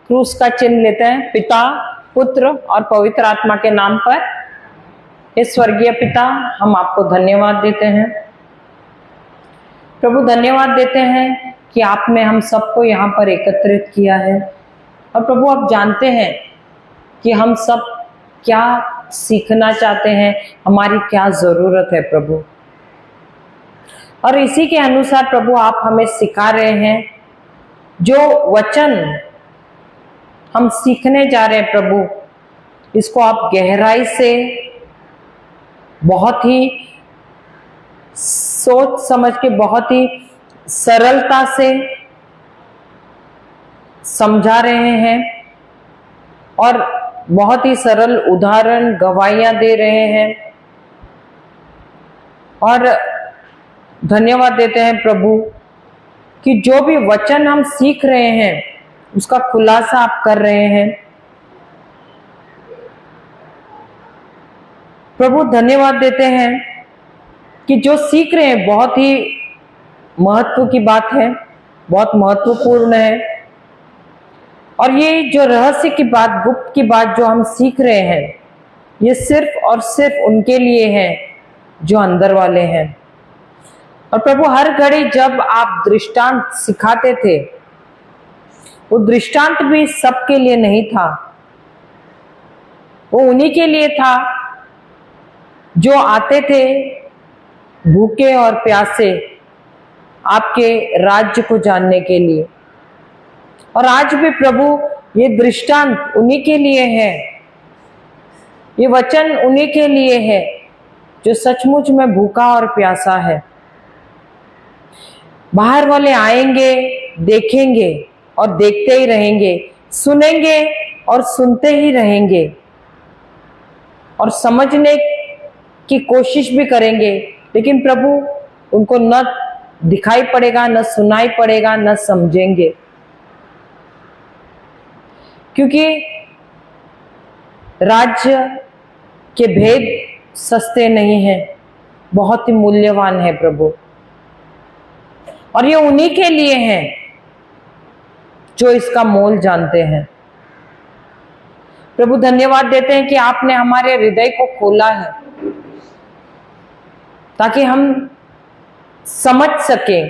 क्रूस का चिन्ह लेते हैं। पिता, पुत्र और पवित्र आत्मा के नाम पर। हे स्वर्गीय पिता, हम आपको धन्यवाद देते हैं प्रभु, धन्यवाद देते हैं कि आपने हम सबको यहाँ पर एकत्रित किया है। और प्रभु, आप जानते हैं कि हम सब क्या सीखना चाहते हैं, हमारी क्या जरूरत है प्रभु। और इसी के अनुसार प्रभु आप हमें सिखा रहे हैं। जो वचन हम सीखने जा रहे हैं प्रभु, इसको आप गहराई से, बहुत ही सोच समझ के, बहुत ही सरलता से समझा रहे हैं और बहुत ही सरल उदाहरण, गवाहियां दे रहे हैं। और धन्यवाद देते हैं प्रभु कि जो भी वचन हम सीख रहे हैं उसका खुलासा आप कर रहे हैं। प्रभु, धन्यवाद देते हैं कि जो सीख रहे हैं बहुत ही महत्व की बात है, बहुत महत्वपूर्ण है। और ये जो रहस्य की बात, गुप्त की बात जो हम सीख रहे हैं, ये सिर्फ और सिर्फ उनके लिए है जो अंदर वाले हैं। और प्रभु, हर घड़ी जब आप दृष्टांत सिखाते थे, वो दृष्टांत भी सबके लिए नहीं था, वो उन्हीं के लिए था जो आते थे भूखे और प्यासे आपके राज्य को जानने के लिए। और आज भी प्रभु, ये दृष्टांत उन्हीं के लिए है, ये वचन उन्हीं के लिए है जो सचमुच में भूखा और प्यासा है। बाहर वाले आएंगे, देखेंगे और देखते ही रहेंगे, सुनेंगे और सुनते ही रहेंगे और समझने की कोशिश भी करेंगे, लेकिन प्रभु उनको न दिखाई पड़ेगा, न सुनाई पड़ेगा, न समझेंगे, क्योंकि राज्य के भेद सस्ते नहीं हैं, बहुत ही मूल्यवान है प्रभु। और ये उन्हीं के लिए है जो इसका मोल जानते हैं। प्रभु, धन्यवाद देते हैं कि आपने हमारे हृदय को खोला है ताकि हम समझ सके,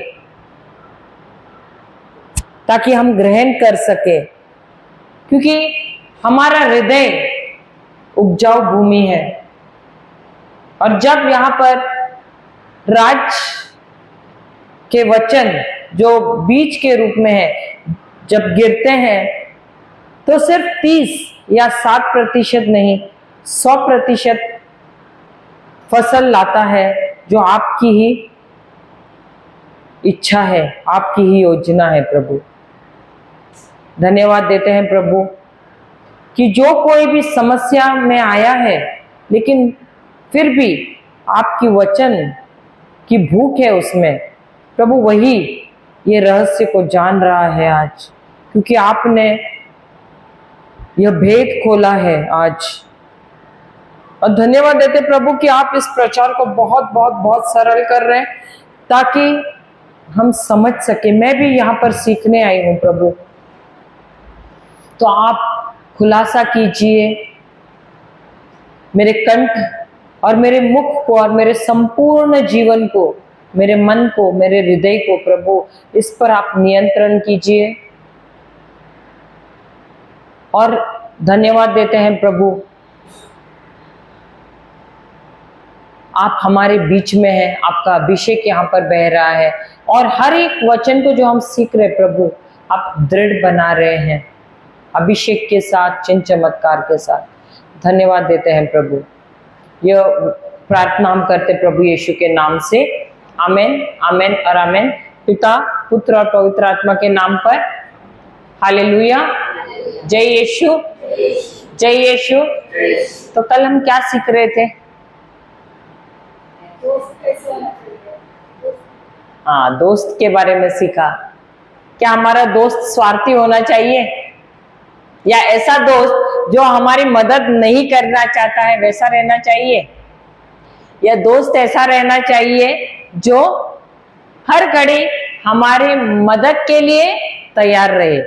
ताकि हम ग्रहण कर सके, क्योंकि हमारा हृदय उपजाऊ भूमि है। और जब यहाँ पर राज के वचन जो बीज के रूप में है, जब गिरते हैं तो सिर्फ 30 या 60% नहीं, 100% फसल लाता है, जो आपकी ही इच्छा है, आपकी ही योजना है प्रभु। धन्यवाद देते हैं प्रभु कि जो कोई भी समस्या में आया है, लेकिन फिर भी आपकी वचन की भूख है उसमें, प्रभु वही ये रहस्य को जान रहा है आज, क्योंकि आपने यह भेद खोला है आज। और धन्यवाद देते प्रभु कि आप इस प्रचार को बहुत बहुत बहुत सरल कर रहे हैं ताकि हम समझ सके। मैं भी यहाँ पर सीखने आई हूँ प्रभु, तो आप खुलासा कीजिए मेरे कंठ और मेरे मुख को और मेरे संपूर्ण जीवन को, मेरे मन को, मेरे हृदय को प्रभु, इस पर आप नियंत्रण कीजिए। और धन्यवाद देते हैं प्रभु, आप हमारे बीच में हैं, आपका अभिषेक यहाँ पर बह रहा है और हर एक वचन को जो हम सीख रहे प्रभु, आप दृढ़ बना रहे हैं अभिषेक के साथ, चिन्ह चमत्कार के साथ। धन्यवाद देते हैं प्रभु। यह प्रार्थना हम करते प्रभु यीशु के नाम से, आमेन, आमेन और आमेन। पिता, पुत्र और पवित्र आत्मा के नाम पर। हालेलुया। जय यीशु, जय यीशु। तो कल हम क्या सीख रहे थे? हाँ, दोस्त के बारे में सीखा। क्या हमारा दोस्त स्वार्थी होना चाहिए, या ऐसा दोस्त जो हमारी मदद नहीं करना चाहता है वैसा रहना चाहिए, या दोस्त ऐसा रहना चाहिए जो हर घड़ी हमारे मदद के लिए तैयार रहे?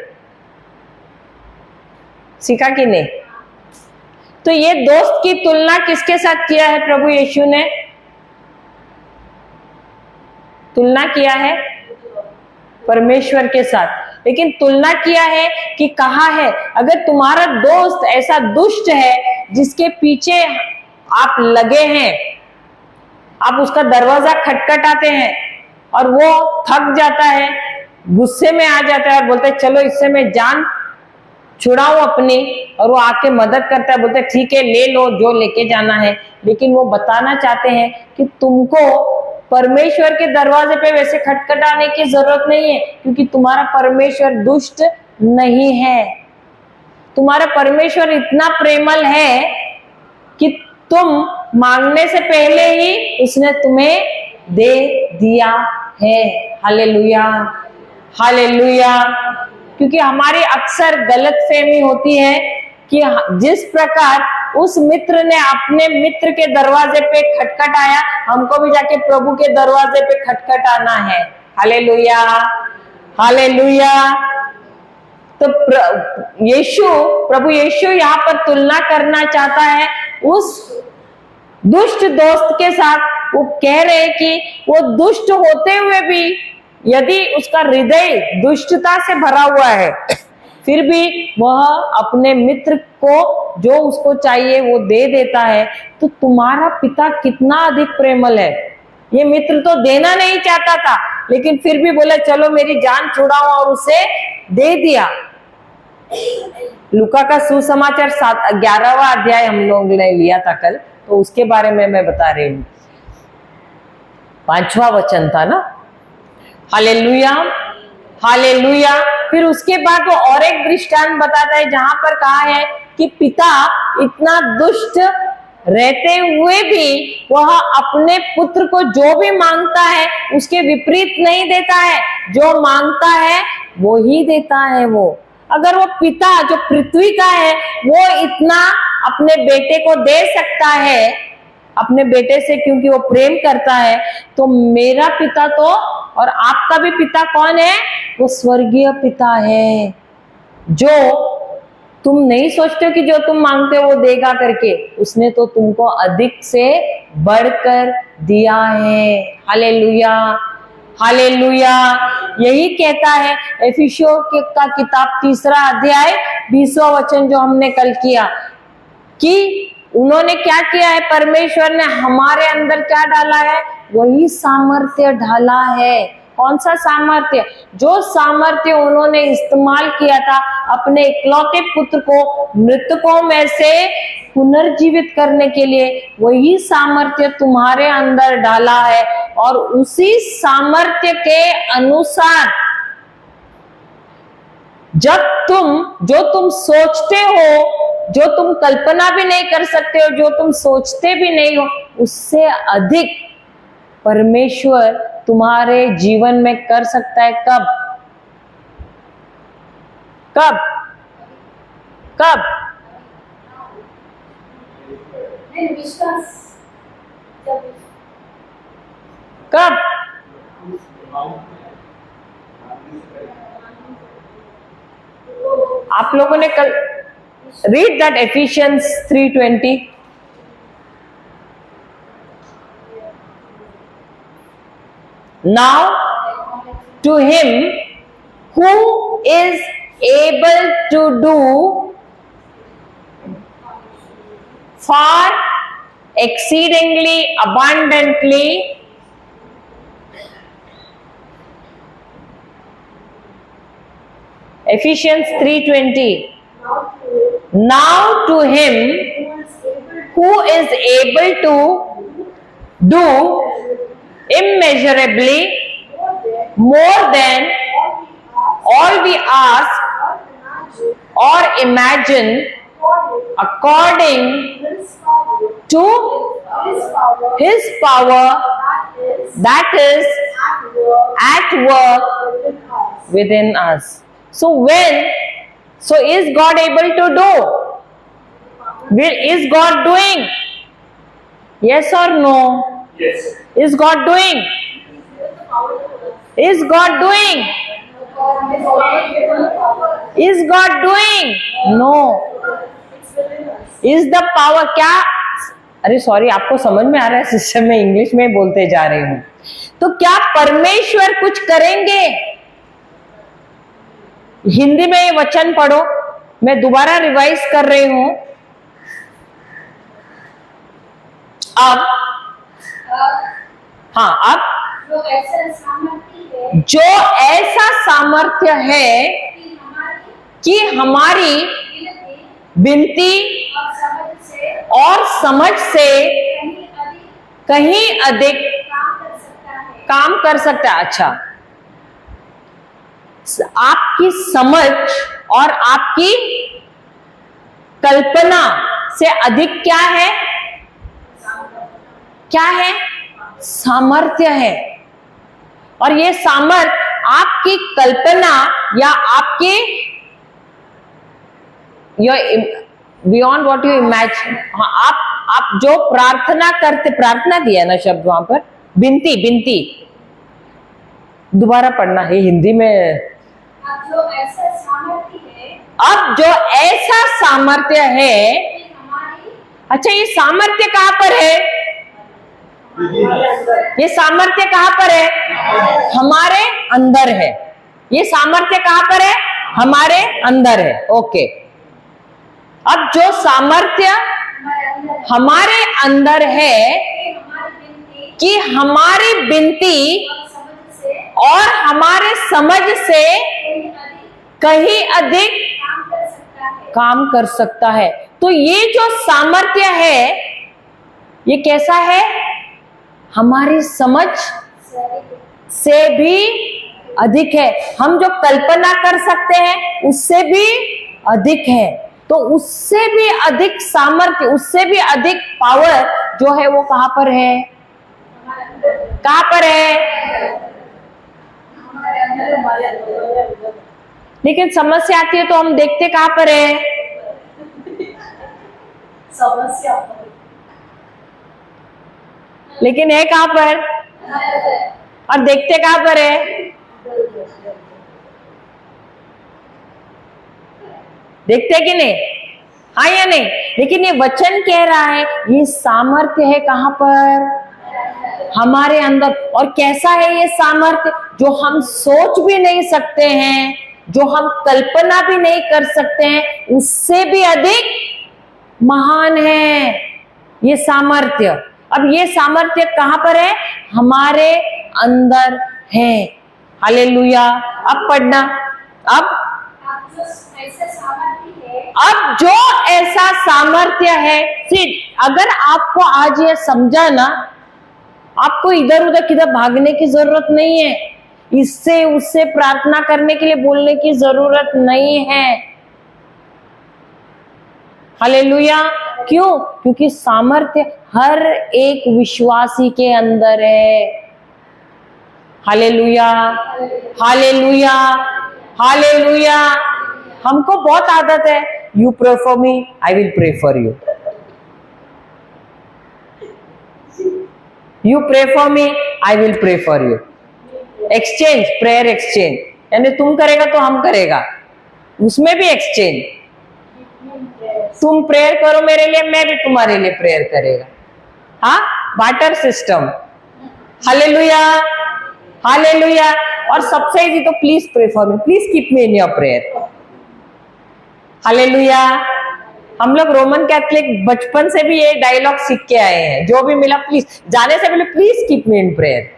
सीखा कि नहीं? तो ये दोस्त की तुलना किसके साथ किया है प्रभु यीशु ने? तुलना किया है परमेश्वर के साथ। लेकिन तुलना किया है कि कहा है अगर तुम्हारा दोस्त ऐसा दुष्ट है जिसके पीछे आप लगे हैं, आप उसका दरवाजा खटखटाते हैं और वो थक जाता है, गुस्से में आ जाता है और बोलते हैं चलो इससे मैं जान छुड़ाऊं अपनी, और वो आके मदद करता है, बोलते ठीक है ले लो जो लेके जाना है। लेकिन वो बताना चाहते हैं कि तुमको परमेश्वर के दरवाजे पे वैसे खटखटाने की जरूरत नहीं है, क्योंकि तुम्हारा परमेश्वर दुष्ट नहीं है। तुम्हारा परमेश्वर इतना प्रेमल है कि तुम मांगने से पहले ही उसने तुम्हें दे दिया है। Hallelujah, hallelujah. क्योंकि हमारी अक्सर गलतफहमी होती है कि जिस प्रकार उस मित्र ने अपने मित्र के दरवाजे पे खटखटाया, हमको भी जाके प्रभु के दरवाजे पे खटखटाना है। Hallelujah, hallelujah. तो प्रभु यीशु यहाँ पर तुलना करना चाहता है उस दुष्ट दोस्त के साथ। वो कह रहे हैं कि वो दुष्ट होते हुए भी यदि उसका हृदय दुष्टता से भरा हुआ है, फिर भी वह अपने मित्र को जो उसको चाहिए वो दे देता है, तो तुम्हारा पिता कितना अधिक प्रेमल है। ये मित्र तो देना नहीं चाहता था, लेकिन फिर भी बोले चलो मेरी जान छुड़ाओ और उसे दे दिया। लूका का सुसमाचार 11वां अध्याय हम लोग ने लिया था कल, तो उसके बारे में मैं बता रही हूँ। 5वां वचन था ना। Hallelujah, hallelujah. फिर उसके बाद वो और एक दृष्टांत बताता है जहां पर कहा है कि पिता इतना दुष्ट रहते हुए भी वह अपने पुत्र को जो भी मांगता है उसके विपरीत नहीं देता है, जो मांगता है वो ही देता है। वो अगर वो पिता जो पृथ्वी का है वो इतना अपने बेटे को दे सकता है, अपने बेटे से क्योंकि वो प्रेम करता है, तो मेरा पिता तो और आपका भी पिता कौन है? वो स्वर्गीय पिता है, जो तुम नहीं सोचते हो कि जो तुम मांगते हो वो देगा करके, उसने तो तुमको अधिक से बढ़कर दिया है। Hallelujah, hallelujah. यही कहता है एफिसियों का किताब 3 अध्याय 20वां वचन जो हमने कल किया, कि उन्होंने क्या किया है, परमेश्वर ने हमारे अंदर क्या डाला है? वही सामर्थ्य ढाला है। कौन सा सामर्थ्य? जो सामर्थ्य उन्होंने इस्तेमाल किया था अपने इकलौते पुत्र को मृतकों में से पुनर्जीवित करने के लिए, वही सामर्थ्य तुम्हारे अंदर डाला है। और उसी सामर्थ्य के अनुसार जब जो तुम सोचते हो, जो तुम कल्पना भी नहीं कर सकते हो, जो तुम सोचते भी नहीं हो, उससे अधिक परमेश्वर तुम्हारे जीवन में कर सकता है। कब? कब? कब? कब? आप लोगों ने कल read that Ephesians 3:20. Now to him who is able to do far exceedingly abundantly Ephesians 3:20. Now to him who is able to do immeasurably more than all we ask or imagine, according to his power that is at work within us. So is God able to do? Is God doing? Yes or no? Yes. Is God doing? Is God doing? Is God doing? No. Is the power? क्या? अरे sorry, आपको समझ में आ रहा है system में English में बोलते जा रही हूं। तो क्या परमेश्वर कुछ करेंगे? हिंदी में ये वचन पढ़ो, मैं दोबारा रिवाइज कर रही हूं। अब अब जो ऐसा सामर्थ्य है कि हमारी विनती और समझ से कहीं अधिक काम कर सकता है। अच्छा, आपकी समझ और आपकी कल्पना से अधिक क्या है? क्या है? सामर्थ्य है। और ये सामर्थ्य आपकी कल्पना या आपके बियॉन्ड व्हाट यू इमेजिन। आप जो प्रार्थना करते, प्रार्थना दिया ना शब्द वहां पर, बिनती दोबारा पढ़ना है हिंदी में। अब जो ऐसा सामर्थ्य है। अच्छा, ये सामर्थ्य कहां पर है? ये सामर्थ्य कहां पर है? हमारे अंदर है। ये सामर्थ्य कहां पर है? हमारे अंदर है। ओके, अब जो सामर्थ्य हमारे अंदर है कि हमारी विनती और हमारे समझ से कहीं अधिक काम कर सकता है। तो ये जो सामर्थ्य है, ये कैसा है? हमारी समझ से भी अधिक है। हम जो कल्पना कर सकते हैं उससे भी अधिक है। तो उससे भी अधिक सामर्थ्य, उससे भी अधिक पावर जो है वो कहां पर है? कहां पर है? लेकिन समस्या आती है तो हम देखते कहां पर है? समस्या, लेकिन है कहां पर? और देखते कहां पर है? देखते कि नहीं? हाँ या नहीं? लेकिन ये वचन कह रहा है ये सामर्थ्य है कहां पर? हमारे अंदर। और कैसा है ये सामर्थ्य? जो हम सोच भी नहीं सकते हैं, जो हम कल्पना भी नहीं कर सकते हैं, उससे भी अधिक महान है ये सामर्थ्य। अब ये सामर्थ्य कहां पर है? हमारे अंदर है। हालेलुया। अब पढ़ना। अब जो ऐसा सामर्थ्य है, अगर आपको आज ये समझा ना, आपको इधर उधर किधर भागने की जरूरत नहीं है, इससे उससे प्रार्थना करने के लिए बोलने की जरूरत नहीं है। हालेलुया। क्यों? क्योंकि सामर्थ्य हर एक विश्वासी के अंदर है। Hallelujah, hallelujah, hallelujah. हमको बहुत आदत है, you pray for me, I will pray for you. You pray for me, I will pray for you. Exchange, prayer exchange, यानी तुम करेगा तो हम करेगा, उसमें भी एक्सचेंज। तुम प्रेयर करो मेरे लिए, मैं भी तुम्हारे लिए प्रेयर करेगा। हाँ, बार्टर सिस्टम। Hallelujah, hallelujah. और सबसे इजी तो please pray for me, please keep me in your prayer. Hallelujah. हम लोग रोमन कैथलिक बचपन से भी ये डायलॉग सीख के आए हैं, जो भी मिला प्लीज, जाने से पहले please keep me in prayer.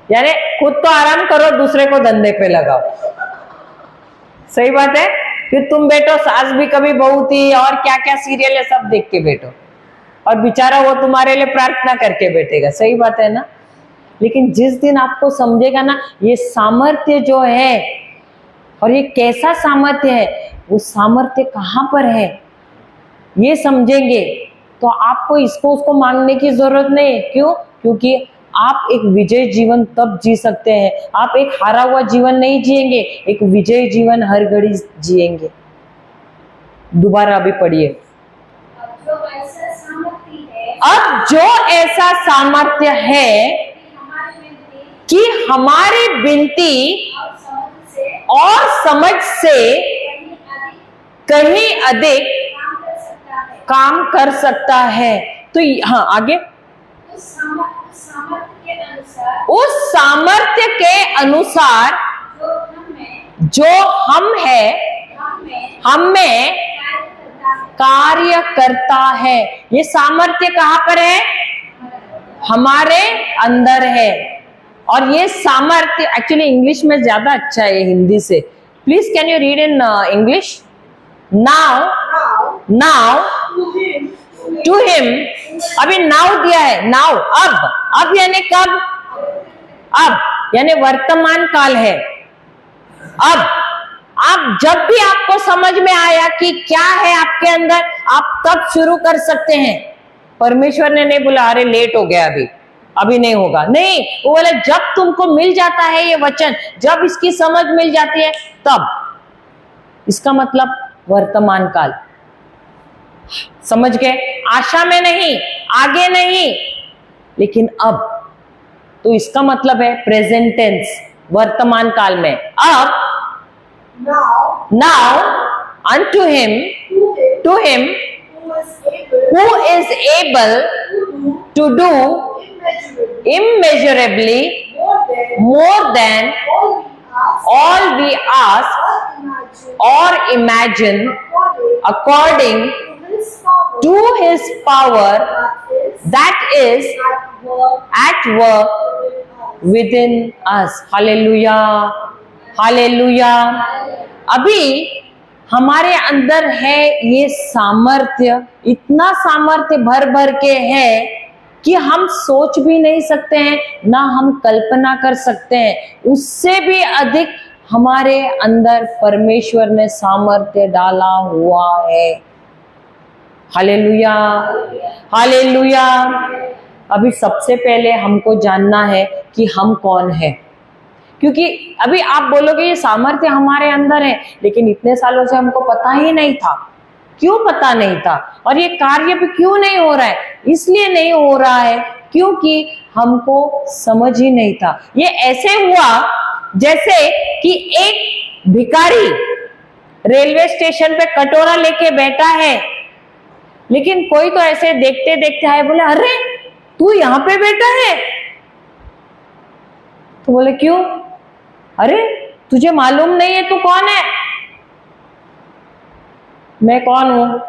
यानी खुद तो आराम करो, दूसरे को धंधे पे लगाओ। सही बात है। फिर तुम बैठो, सास भी कभी बहू थी और क्या क्या सीरियल है सब देख के बैठो, और बेचारा वो तुम्हारे लिए प्रार्थना करके बैठेगा। सही बात है ना? लेकिन जिस दिन आपको समझेगा ना ये सामर्थ्य जो है, और ये कैसा सामर्थ्य है, वो सामर्थ्य कहां पर है, ये समझेंगे तो आपको इसको उसको मांगने की जरूरत नहीं। क्यों? क्योंकि आप एक विजय जीवन तब जी सकते हैं। आप एक हारा हुआ जीवन नहीं जिएंगे, एक विजय जीवन हर घड़ी जिएंगे। दोबारा अभी पढ़िए। अब जो ऐसा सामर्थ्य है कि हमारी विनती और समझ से कहीं अधिक काम कर सकता है। तो हाँ, आगे, उस सामर्थ्य के अनुसार जो हम है, हम में कार्य करता है। ये सामर्थ्य कहाँ पर है? हमारे अंदर है। और ये सामर्थ्य एक्चुअली इंग्लिश में ज्यादा अच्छा है हिंदी से। Please can you read in English? Now to him, अभी नाउ दिया है, नाउ अब यानी कब? अब यानी वर्तमान काल है। अब जब भी आपको समझ में आया कि क्या है आपके अंदर, आप तब शुरू कर सकते हैं। परमेश्वर ने नहीं बोला अरे लेट हो गया, अभी नहीं होगा, नहीं, वो बोले जब तुमको मिल जाता है ये वचन, जब इसकी समझ मिल जाती है तब। इसका मतलब वर्तमान काल, समझ गए? आशा में नहीं, आगे नहीं, लेकिन अब। तो इसका मतलब है प्रेजेंट टेंस, वर्तमान काल में। अब now unto him who is able to do immeasurably more than all we ask or imagine, according to his power that is at work within us. Hallelujah, hallelujah. अभी हमारे अंदर है ये सामर्थ्य, इतना सामर्थ्य भर भर के है कि हम सोच भी नहीं सकते हैं, ना हम कल्पना कर सकते हैं। उससे भी अधिक हमारे अंदर परमेश्वर ने सामर्थ्य डाला हुआ है। Hallelujah, hallelujah. अभी सबसे पहले हमको जानना है कि हम कौन है, क्योंकि अभी आप बोलोगे ये सामर्थ्य हमारे अंदर है, लेकिन इतने सालों से हमको पता ही नहीं था। क्यों पता नहीं था? और ये कार्य भी क्यों नहीं हो रहा है? इसलिए नहीं हो रहा है क्योंकि हमको समझ ही नहीं था। ये ऐसे हुआ जैसे कि एक भिखारी रेलवे स्टेशन पे कटोरा लेके बैठा है, लेकिन कोई तो ऐसे देखते देखते आए, बोले अरे तू यहाँ पे बैठा है? तो बोले क्यों? अरे तुझे मालूम नहीं है तू कौन है? मैं कौन हूं?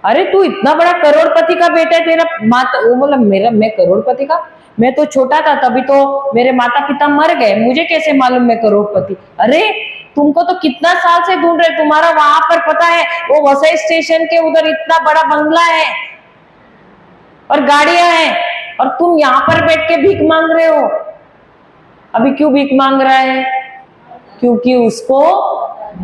अरे तू इतना बड़ा करोड़पति का बेटा है, तेरा माता। वो बोला मैं करोड़पति का? मैं तो छोटा था तभी तो मेरे माता पिता मर गए, मुझे कैसे मालूम मैं करोड़पति? अरे तुमको तो कितना साल से ढूंढ रहे, तुम्हारा वहां पर पता है वो वसई स्टेशन के उधर इतना बड़ा बंगला है और गाड़ियां हैं, और तुम यहाँ पर बैठ के भीख मांग रहे हो। अभी क्यों भीख मांग रहा है? क्योंकि उसको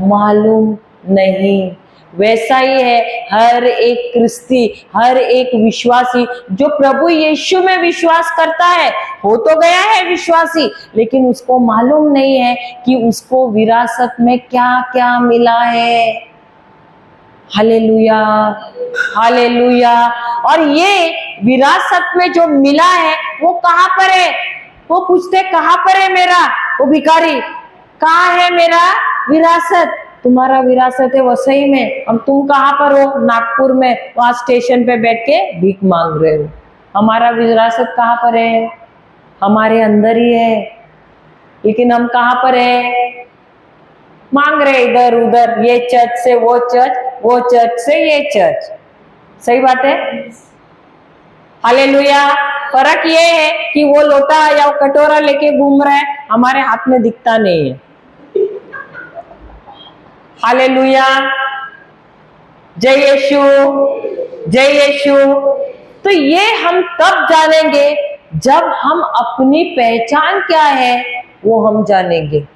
मालूम नहीं। वैसा ही है हर एक क्रिस्ती, हर एक विश्वासी जो प्रभु यीशु में विश्वास करता है, हो तो गया है विश्वासी, लेकिन उसको मालूम नहीं है कि उसको विरासत में क्या क्या मिला है। Hallelujah, hallelujah. और ये विरासत में जो मिला है वो कहाँ पर है? वो पूछते कहाँ पर है मेरा, वो भिखारी कहाँ है मेरा विरासत? तुम्हारा विरासत है वसई में, अब तुम कहाँ पर हो? नागपुर में, वहां स्टेशन पे बैठ के भीख मांग रहे हो। हमारा विरासत कहाँ पर है? हमारे अंदर ही है, लेकिन हम कहाँ पर है? मांग रहे इधर उधर, ये चर्च से वो चर्च, वो चर्च से ये चर्च। सही बात है? हालेलुया। फर्क ये है कि वो लोटा या वो कटोरा लेके घूम रहा है, हमारे हाथ में दिखता नहीं है। हालेलुया, जय यीशु, जय यीशु। तो ये हम तब जानेंगे जब हम अपनी पहचान क्या है वो हम जानेंगे।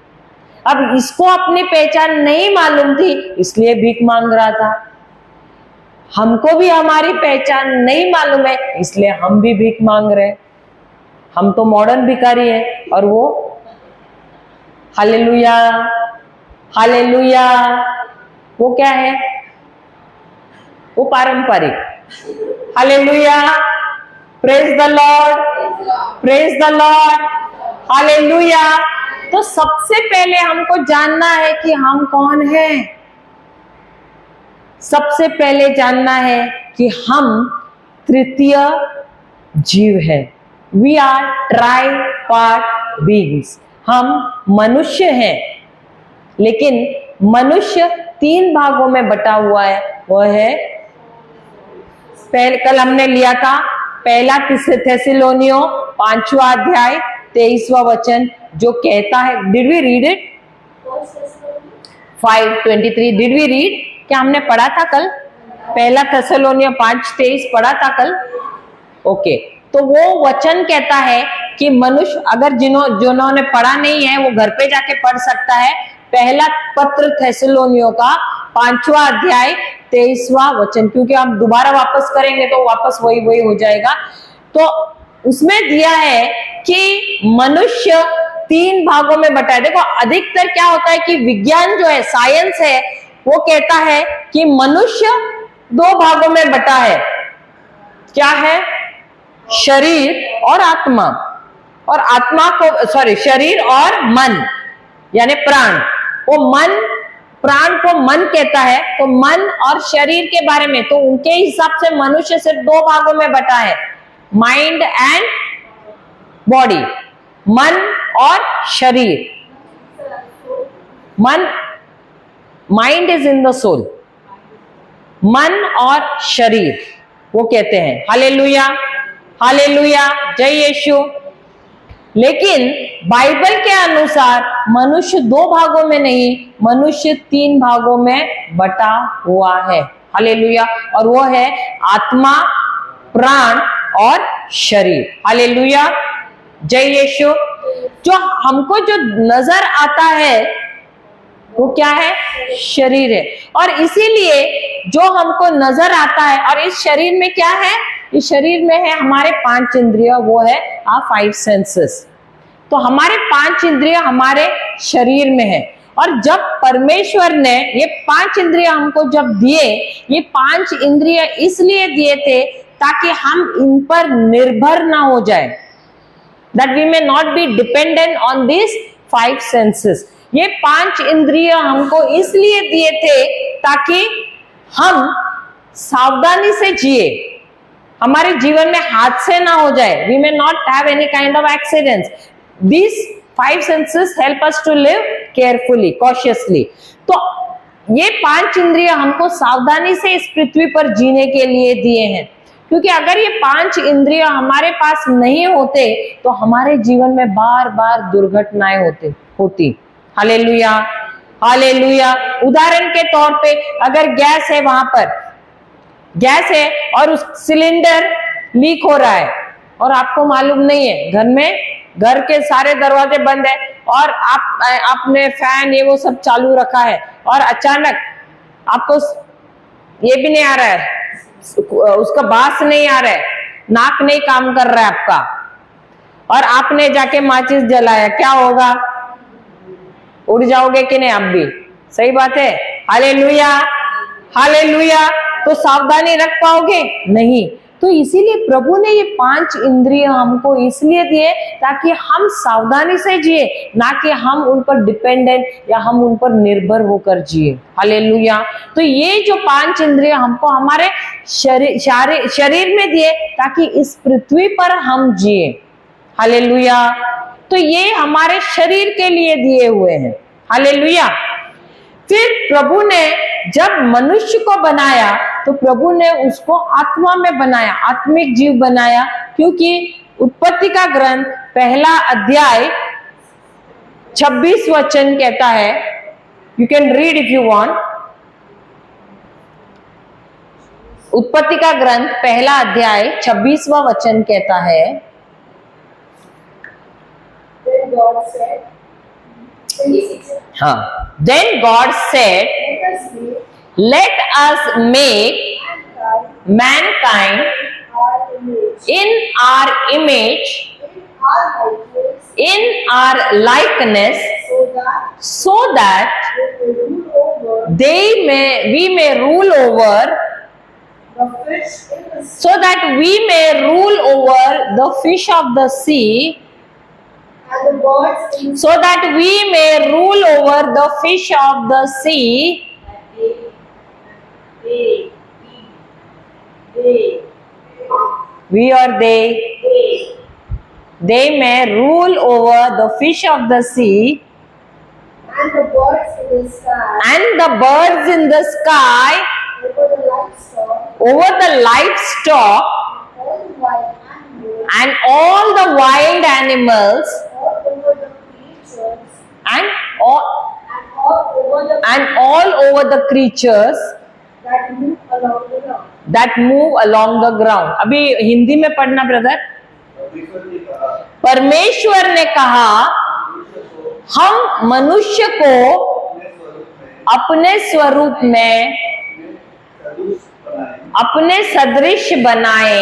अब इसको अपनी पहचान नहीं मालूम थी इसलिए भीख मांग रहा था। हमको भी हमारी पहचान नहीं मालूम है इसलिए हम भी भीख मांग रहे हैं। हम तो मॉडर्न भिखारी है और वो हालेलुया, हालेलुया, वो क्या है? वो पारंपरिक। Hallelujah, praise the Lord, praise the Lord, hallelujah. तो सबसे पहले हमको जानना है कि हम कौन हैं। सबसे पहले जानना है कि हम तृतीय जीव है। We are tripart beings. हम मनुष्य हैं, लेकिन मनुष्य 3 भागों में बटा हुआ है। वह है, कल हमने लिया था पहला थेस्सलोनियों 5वां अध्याय 23वां वचन, जो कहता है, did we read it? 5:23 did we read? क्या हमने पढ़ा था कल? पहला थेस्सलोनियों 5:23 पढ़ा था कल। ओके, तो वो वचन कहता है कि मनुष्य, अगर जिन्होंने पढ़ा नहीं है वो घर पे जाके पढ़ सकता है। पहला पत्र थेस्सलोनियों का 5वां अध्याय 23वां वचन, क्योंकि हम दोबारा वापस करेंगे तो वापस वही हो जाएगा। तो उसमें दिया है कि मनुष्य 3 भागों में बटा है। देखो, अधिकतर क्या होता है कि विज्ञान जो है, साइंस है, वो कहता है कि मनुष्य 2 भागों में बटा है। क्या है? शरीर और आत्मा। और आत्मा को, सॉरी, शरीर और मन, यानी प्राण। वो मन, प्राण को मन कहता है। तो मन और शरीर के बारे में, तो उनके हिसाब से मनुष्य सिर्फ 2 भागों में बटा है, माइंड एंड बॉडी। मन और शरीर। Mind is in the soul. मन और शरीर, वो कहते हैं। हालेलुया, हालेलुया, जय यीशु। लेकिन बाइबल के अनुसार मनुष्य 2 भागों में नहीं, मनुष्य 3 भागों में बटा हुआ है। हालेलुया। और वो है आत्मा, प्राण और शरीर। हालेलुया, जय यीशु। जो हमको जो नजर आता है वो क्या है? शरीर है। और इसीलिए जो हमको नजर आता है, और इस शरीर में क्या है? इस शरीर में है हमारे 5 इंद्रिय, वो है 5 सेंसेस। तो हमारे 5 इंद्रिय हमारे शरीर में है। और जब परमेश्वर ने ये 5 इंद्रिय हमको जब दिए, ये 5 इंद्रिय इसलिए दिए थे ताकि हम इन पर निर्भर ना हो जाए, that we may not be dependent on these 5 senses। ये 5 इंद्रिय हमको इसलिए दिए थे ताकि हम सावधानी से जिए, हमारे जीवन में हादसे ना हो जाए। We may not have any kind of accidents। These 5 senses help us to live carefully, cautiously। तो ये 5 इंद्रिय हमको सावधानी से इस पृथ्वी पर जीने के लिए दिए हैं, क्योंकि अगर ये 5 इंद्रिय हमारे पास नहीं होते तो हमारे जीवन में बार बार दुर्घटनाएं होती। Hallelujah, hallelujah. उदाहरण के तौर पे, अगर गैस है, वहां पर गैस है और उस सिलेंडर लीक हो रहा है और आपको मालूम नहीं है, घर के सारे दरवाजे बंद है और आपने फैन ये वो सब चालू रखा है, और अचानक आपको ये भी नहीं आ रहा है, उसका बास नहीं आ रहा है, नाक नहीं काम कर रहा है आपका, और आपने जाके माचिस जलाया, क्या होगा? उड़ जाओगे कि नहीं आप भी? सही बात है। Hallelujah, hallelujah. तो सावधानी रख पाओगे? नहीं। तो इसीलिए प्रभु ने ये 5 इंद्रिय हमको इसलिए दिए ताकि हम सावधानी से जिए, ना कि हम उन पर डिपेंडेंट या हम उन पर निर्भर होकर जिए। हालेलुया। तो ये जो 5 इंद्रिय हमको हमारे शरीर में दिए ताकि इस पृथ्वी पर हम जिए। हालेलुया। तो ये हमारे शरीर के लिए दिए हुए हैं। हालेलुया। फिर प्रभु ने जब मनुष्य को बनाया तो प्रभु ने उसको आत्मा में बनाया, आत्मिक जीव बनाया, क्योंकि उत्पत्ति का ग्रंथ 1 अध्याय 26 वचन कहता है, you can read if you want. उत्पत्ति का ग्रंथ 1 अध्याय 26वां वचन कहता है, हाँ, then God said, let us make mankind in our image, in our likeness, so that we may rule over the fish of the sea, and the birds in so that we may rule over the fish of the sea we or they may rule over the fish of the sea and the birds in the sky, and the birds in the sky, over the livestock, and all the wild animals, all over the creatures, and all and all over the creatures that move along the ground. that move along the ground. अभी हिंदी में पढ़ना brother. परमेश्वर ने कहा हम मनुष्य को अपने स्वरूप में अपने सदृश बनाए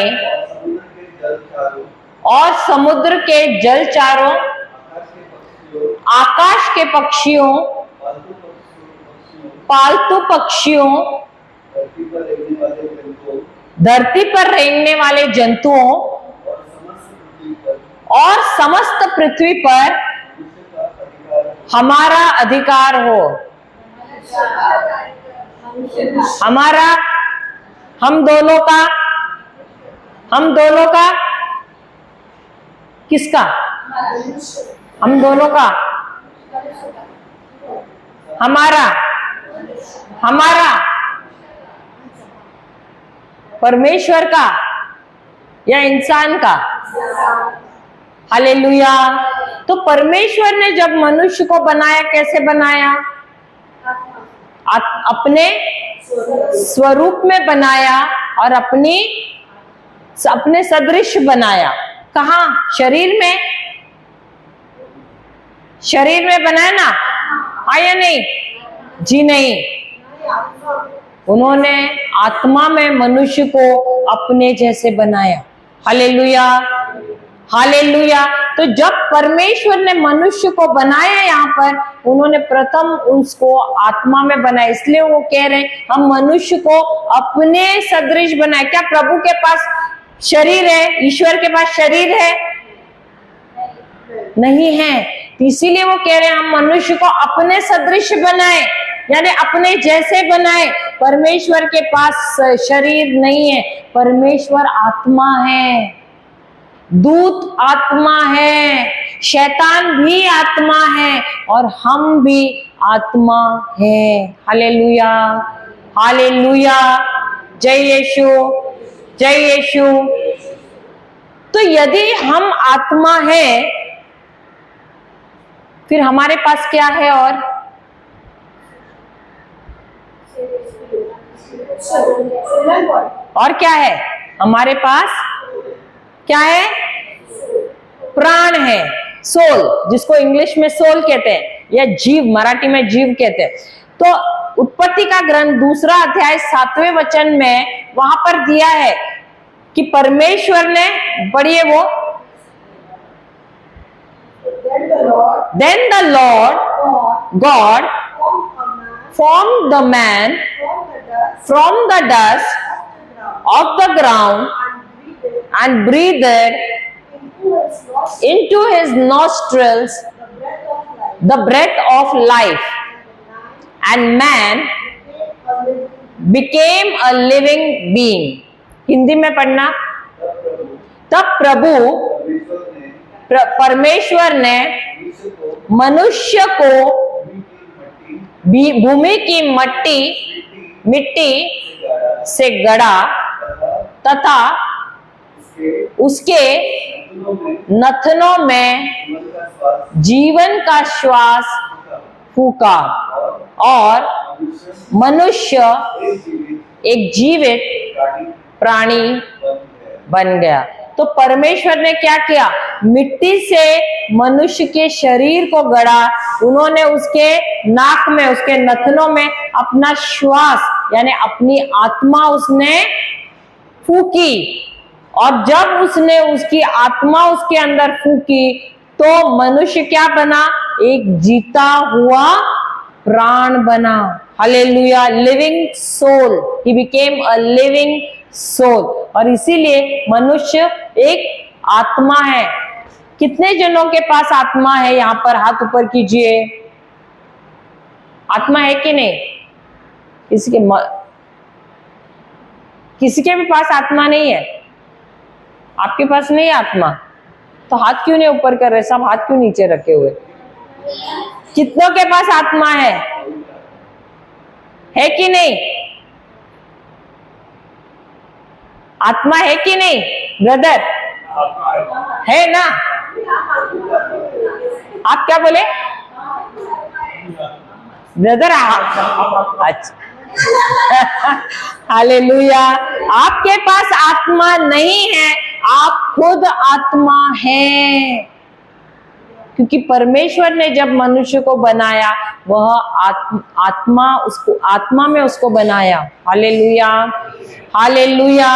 और समुद्र के जलचरों, आकाश के पक्षियों, पालतू पक्षियों, धरती पर रेंगने वाले जंतुओं और समस्त पृथ्वी पर हमारा अधिकार हो। हमारा हम दोनों का किसका? हम दोनों का, हमारा परमेश्वर का या इंसान का? हालेलुया। तो परमेश्वर ने जब मनुष्य को बनाया, कैसे बनाया? अपने स्वरूप में बनाया और अपने सदृश बनाया। कहाँ? शरीर में बनाया ना? हाँ या नहीं? जी नहीं। उन्होंने आत्मा में मनुष्य को अपने जैसे बनाया। Hallelujah, hallelujah. तो जब परमेश्वर ने मनुष्य को बनाया, यहाँ पर उन्होंने प्रथम उसको आत्मा में बनाया। इसलिए वो कह रहे हैं हम मनुष्य को अपने सदृश बनाए। क्या प्रभु के पास शरीर है? ईश्वर के पास शरीर है? नहीं है। इसीलिए वो कह रहे हैं हम मनुष्य को अपने सदृश बनाए, यानी अपने जैसे बनाए। परमेश्वर के पास शरीर नहीं है, परमेश्वर आत्मा है, दूत आत्मा है, शैतान भी आत्मा है और हम भी आत्मा है। हालेलुया, हालेलुया, जय यीशु, जय यीशु। तो यदि हम आत्मा है, फिर हमारे पास क्या है? और क्या है? हमारे पास क्या है? प्राण है, सोल, जिसको इंग्लिश में सोल कहते हैं या जीव, मराठी में जीव कहते हैं। तो उत्पत्ति का ग्रंथ 2 अध्याय 7वें वचन में वहां पर दिया है कि परमेश्वर ने, पढ़िए वो, Then the Lord God formed the man from the dust of the ground and breathed into his nostrils the breath of life, and man became a living being. Hindi में पढ़ना। तब प्रभु परमेश्वर ने मनुष्य को भूमि की मिट्टी से गढ़ा तथा उसके नथनों में जीवन का श्वास फूका और मनुष्य एक जीवित प्राणी बन गया। तो परमेश्वर ने क्या किया? मिट्टी से मनुष्य के शरीर को गढ़ा। उन्होंने उसके नाक में, उसके नथनों में अपना श्वास यानी अपनी आत्मा उसने फूकी, और जब उसने उसकी आत्मा उसके अंदर फूकी तो मनुष्य क्या बना? एक जीता हुआ प्राण बना। Hallelujah, living soul, he became a living soul. और इसीलिए मनुष्य एक आत्मा है। कितने जनों के पास आत्मा है? यहाँ पर हाथ ऊपर कीजिए। आत्मा है कि नहीं? किसी के भी पास आत्मा नहीं है? आपके पास नहीं है आत्मा, तो हाथ क्यों नहीं ऊपर कर रहे? सब हाथ क्यों नीचे रखे हुए? कितनों के पास आत्मा है कि नहीं? आत्मा है कि नहीं ब्रदर? है ना? आप क्या बोले ब्रदर? अच्छा हालेलुया। आपके पास आत्मा नहीं है, आप खुद आत्मा हैं, क्योंकि परमेश्वर ने जब मनुष्य को बनाया वह आत्मा में उसको बनाया। Hallelujah, hallelujah.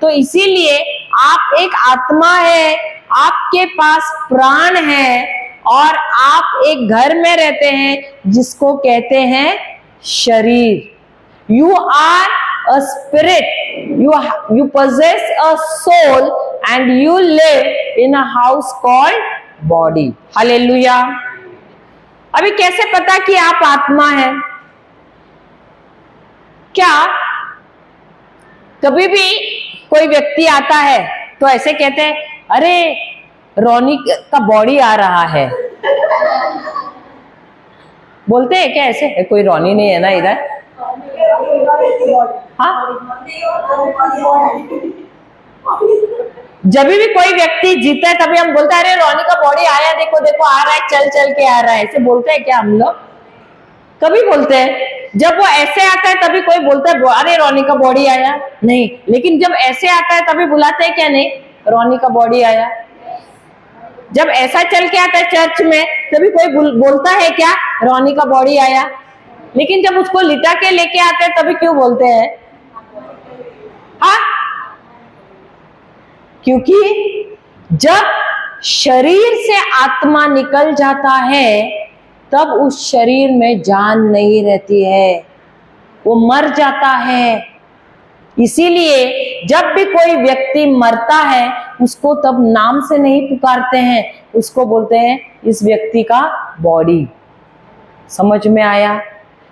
तो इसीलिए आप एक आत्मा है, आपके पास प्राण है, और आप एक घर में रहते हैं जिसको कहते हैं शरीर। You are a spirit, you possess a soul and you live in a house called body. Hallelujah. अभी कैसे पता कि आप आत्मा है? क्या कभी भी कोई व्यक्ति आता है तो ऐसे कहते हैं, अरे रोनी का बॉडी आ रहा है, बोलते हैं क्या ऐसे? कोई रोनी नहीं है ना इधर? हाँ, जब भी कोई व्यक्ति जीता है तभी हम बोलते हैं, अरे रोनी का बॉडी आया, देखो देखो आ रहा है, चल चल के आ रहा है। ऐसे बोलते हैं क्या हम लोग? कभी बोलते हैं? जब वो ऐसे आता है तभी कोई बोलता है, अरे रोनी का बॉडी आया? नहीं। लेकिन जब ऐसे आता है तभी बुलाते हैं क्या? नहीं, रोनी का बॉडी आया। जब ऐसा चल के आता है चर्च में तभी कोई बोलता है क्या? रोनी का बॉडी आया। लेकिन जब उसको लिटा के लेके आते हैं तभी क्यों बोलते हैं? हाँ, क्योंकि जब शरीर से आत्मा निकल जाता है तब उस शरीर में जान नहीं रहती है, वो मर जाता है। इसीलिए जब भी कोई व्यक्ति मरता है उसको तब नाम से नहीं पुकारते हैं, उसको बोलते हैं इस व्यक्ति का बॉडी। समझ में आया?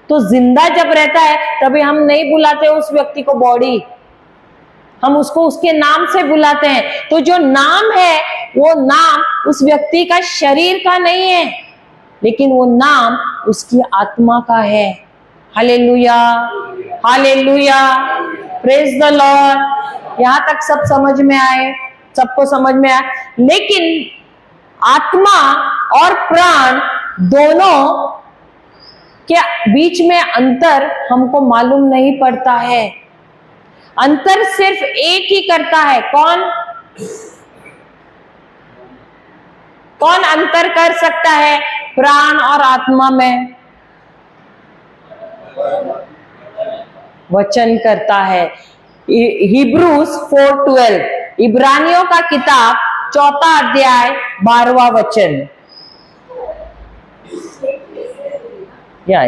तो जिंदा जब रहता है तभी हम नहीं बुलाते उस व्यक्ति को बॉडी, हम उसको उसके नाम से बुलाते हैं। तो जो नाम है वो नाम उस व्यक्ति का शरीर का नहीं है, लेकिन वो नाम उसकी आत्मा का है। Hallelujah, hallelujah, praise the Lord. यहां तक सब समझ में आए? सबको समझ में आए? लेकिन आत्मा और प्राण दोनों के बीच में अंतर हमको मालूम नहीं पड़ता है। अंतर सिर्फ एक ही करता है। कौन? कौन अंतर कर सकता है प्राण और आत्मा में? वचन करता है। हिब्रूज 4:12, इब्रानियों का किताब 4 अध्याय 12वां वचन। या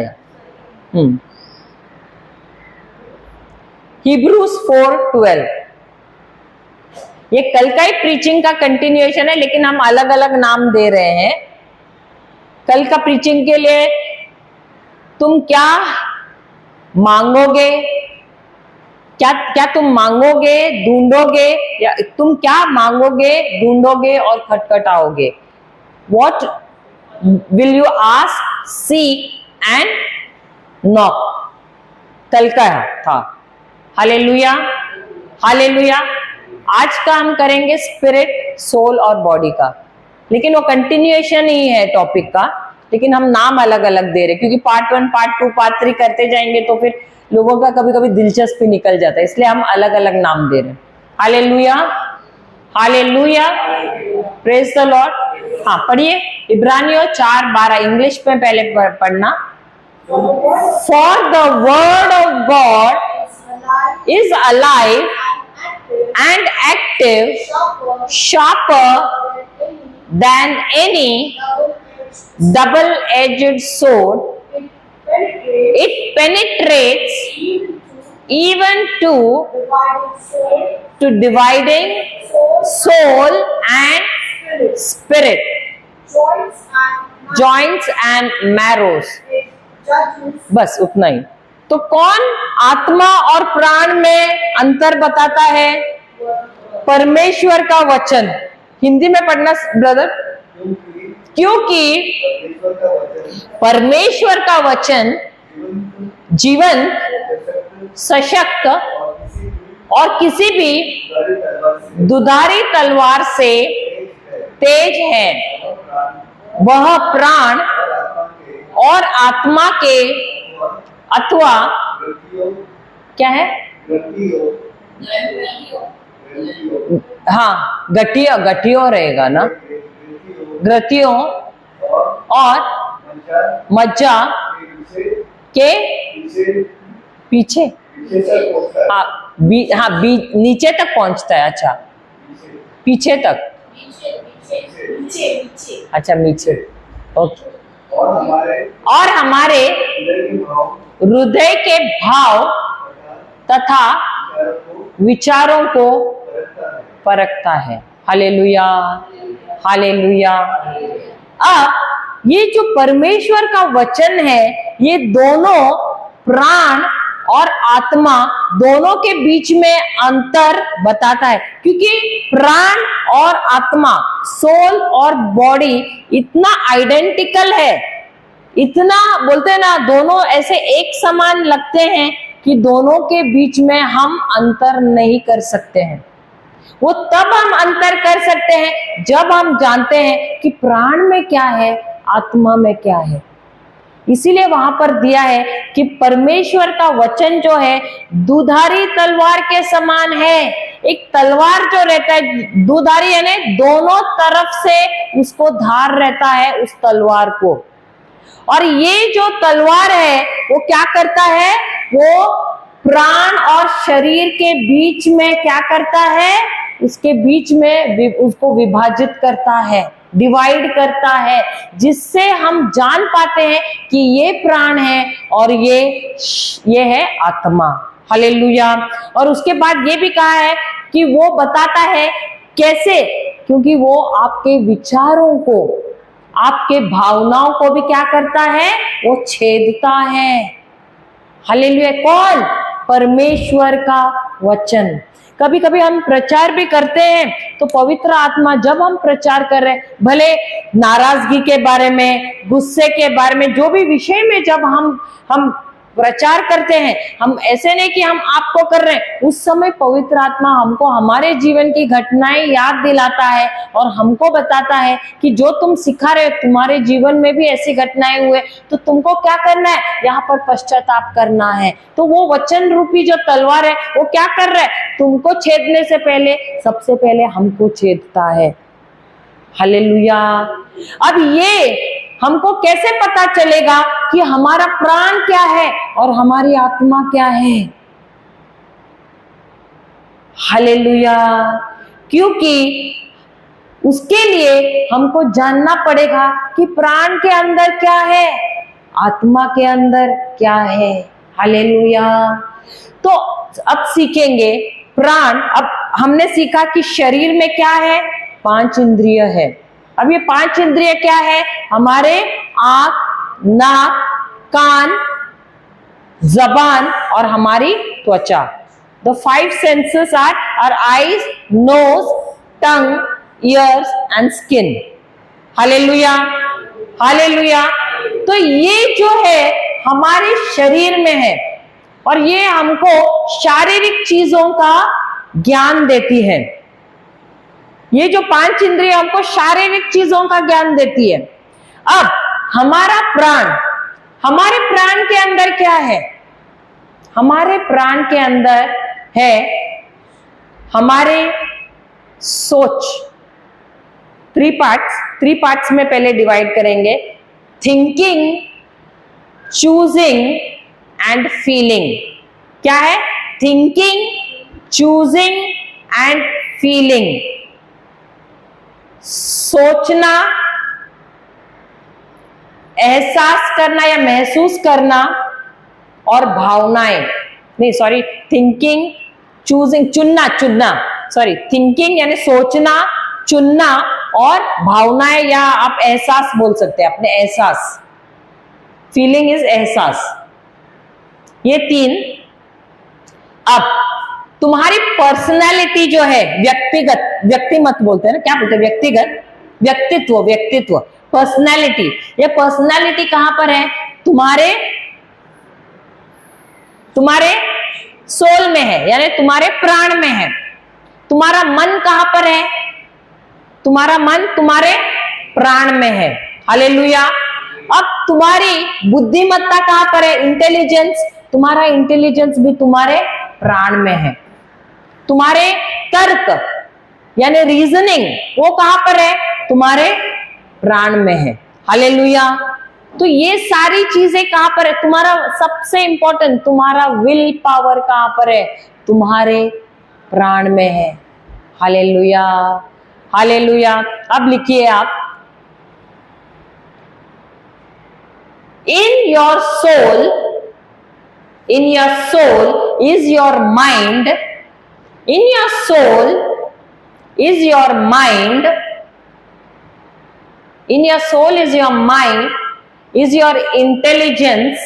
हिब्रूज 4:12। ये कल का ही प्रीचिंग का कंटिन्यूएशन है, लेकिन हम अलग अलग नाम दे रहे हैं। कल का प्रीचिंग के लिए तुम क्या मांगोगे? क्या तुम मांगोगे, ढूंढोगे, या तुम क्या मांगोगे, ढूंढोगे और खटखटाओगे? What will you ask, seek and knock? कल का था। Hallelujah, hallelujah. आज का हम करेंगे स्पिरिट, सोल और बॉडी का, लेकिन वो कंटिन्यूएशन ही है टॉपिक का, लेकिन हम नाम अलग अलग दे रहे, क्योंकि पार्ट 1, पार्ट 2, पार्ट 3 करते जाएंगे तो फिर लोगों का कभी कभी दिलचस्पी निकल जाता है, इसलिए हम अलग अलग नाम दे रहे हैं। Hallelujah, hallelujah, praise the Lord. हाँ, पढ़िए इब्रानियों 4:12। इंग्लिश में पहले पढ़ना। For the word of God is alive and active, sharper than any double-edged sword. It penetrates even to dividing soul and spirit, spirit, joints and marrows. it judges बस उतना ही। तो कौन आत्मा और प्राण में अंतर बताता है? परमेश्वर का वचन। हिंदी में पढ़ना ब्रदर। क्योंकि परमेश्वर का वचन जीवन, सशक्त और किसी भी दुधारी तलवार से तेज है। वह प्राण और आत्मा के अथवा क्या है? हाँ, गठियों रहेगा ना, ग्रंथियों और मज्जा के पीछे। हाँ, नीचे तक पहुंचता है। अच्छा, पीछे तक। अच्छा, नीचे। ओके। और हमारे हृदय के भाव तथा विचारों को परखता है। Hallelujah, hallelujah. अब ये जो परमेश्वर का वचन है, ये दोनों प्राण और आत्मा दोनों के बीच में अंतर बताता है। क्योंकि प्राण और आत्मा, सोल और बॉडी इतना आइडेंटिकल है, इतना बोलते हैं ना, दोनों ऐसे एक समान लगते हैं कि दोनों के बीच में हम अंतर नहीं कर सकते हैं। वो तब हम अंतर कर सकते हैं जब हम जानते हैं कि प्राण में क्या है, आत्मा में क्या है। इसीलिए वहां पर दिया है कि परमेश्वर का वचन जो है दुधारी तलवार के समान है। एक तलवार जो रहता है, दुधारी यानी दोनों तरफ से उसको धार रहता है उस तलवार को। और ये जो तलवार है वो क्या करता है? वो प्राण और शरीर के बीच में क्या करता है? उसके बीच में उसको विभाजित करता है, डिवाइड करता है, जिससे हम जान पाते हैं कि ये प्राण है और ये है आत्मा। हालेलुया। और उसके बाद ये भी कहा है कि वो बताता है कैसे, क्योंकि वो आपके विचारों को, आपके भावनाओं को भी क्या करता है? वो छेदता है। हालेलुया। कौन? परमेश्वर का वचन। कभी कभी हम प्रचार भी करते हैं तो पवित्र आत्मा, जब हम प्रचार कर रहे हैं, भले नाराजगी के बारे में, गुस्से के बारे में, जो भी विषय में जब हम प्रचार करते हैं, हम ऐसे नहीं कि हम आपको कर रहे हैं, उस समय पवित्र आत्मा हमको हमारे जीवन की घटनाएं याद दिलाता है और हमको बताता है कि जो तुम सिखा रहे हो, तुम्हारे जीवन में भी ऐसी घटनाएं हुए, तो तुमको क्या करना है? यहाँ पर पश्चाताप करना है। तो वो वचन रूपी जो तलवार है वो क्या कर रहा है? तुमको छेदने से पहले सबसे पहले हमको छेदता है। हालेलुया। अब ये हमको कैसे पता चलेगा कि हमारा प्राण क्या है और हमारी आत्मा क्या है? हालेलुया। क्योंकि उसके लिए हमको जानना पड़ेगा कि प्राण के अंदर क्या है, आत्मा के अंदर क्या है। हालेलुया। तो अब सीखेंगे प्राण। अब हमने सीखा कि शरीर में क्या है? 5 इंद्रिय है। अब ये 5 इंद्रिय क्या है? हमारे आंख, नाक, कान, जबान और हमारी त्वचा। The 5 senses are our eyes, nose, tongue, ears and skin. Hallelujah, hallelujah. तो ये जो है हमारे शरीर में है और ये हमको शारीरिक चीजों का ज्ञान देती है। ये जो 5 इंद्रिय हमको शारीरिक चीजों का ज्ञान देती है। अब हमारा प्राण, हमारे प्राण के अंदर क्या है? हमारे प्राण के अंदर है हमारे सोच। 3 पार्ट्स में पहले डिवाइड करेंगे। Thinking, choosing and feeling. क्या है? Thinking, choosing and feeling. सोचना, एहसास करना या महसूस करना और भावनाएं, नहीं सॉरी, थिंकिंग, चूजिंग, चुनना, सॉरी, थिंकिंग यानी सोचना, चुनना और भावनाएं, या आप एहसास बोल सकते हैं, अपने एहसास। फीलिंग इज एहसास, ये 3। अब तुम्हारी पर्सनैलिटी जो है, व्यक्तिगत, व्यक्ति मत बोलते हैं ना, क्या बोलते हैं, व्यक्तिगत, व्यक्तित्व, व्यक्तित्व, पर्सनैलिटी। ये पर्सनैलिटी कहां पर है? तुम्हारे सोल में है, यानी तुम्हारे प्राण में है। तुम्हारा मन कहां पर है? तुम्हारा मन तुम्हारे प्राण में है। हालेलुया। अब तुम्हारी बुद्धिमत्ता कहां पर है? इंटेलिजेंस। तुम्हारा इंटेलिजेंस भी तुम्हारे प्राण में है। तुम्हारे तर्क यानी रीजनिंग, वो कहां पर है? तुम्हारे प्राण में है। हालेलुया। तो ये सारी चीजें कहां पर है? तुम्हारा सबसे इंपॉर्टेंट, तुम्हारा विल पावर कहां पर है? तुम्हारे प्राण में है। Hallelujah, hallelujah. अब लिखिए आप, in your soul is your mind, in your soul is your mind, in your soul is your mind, is your intelligence,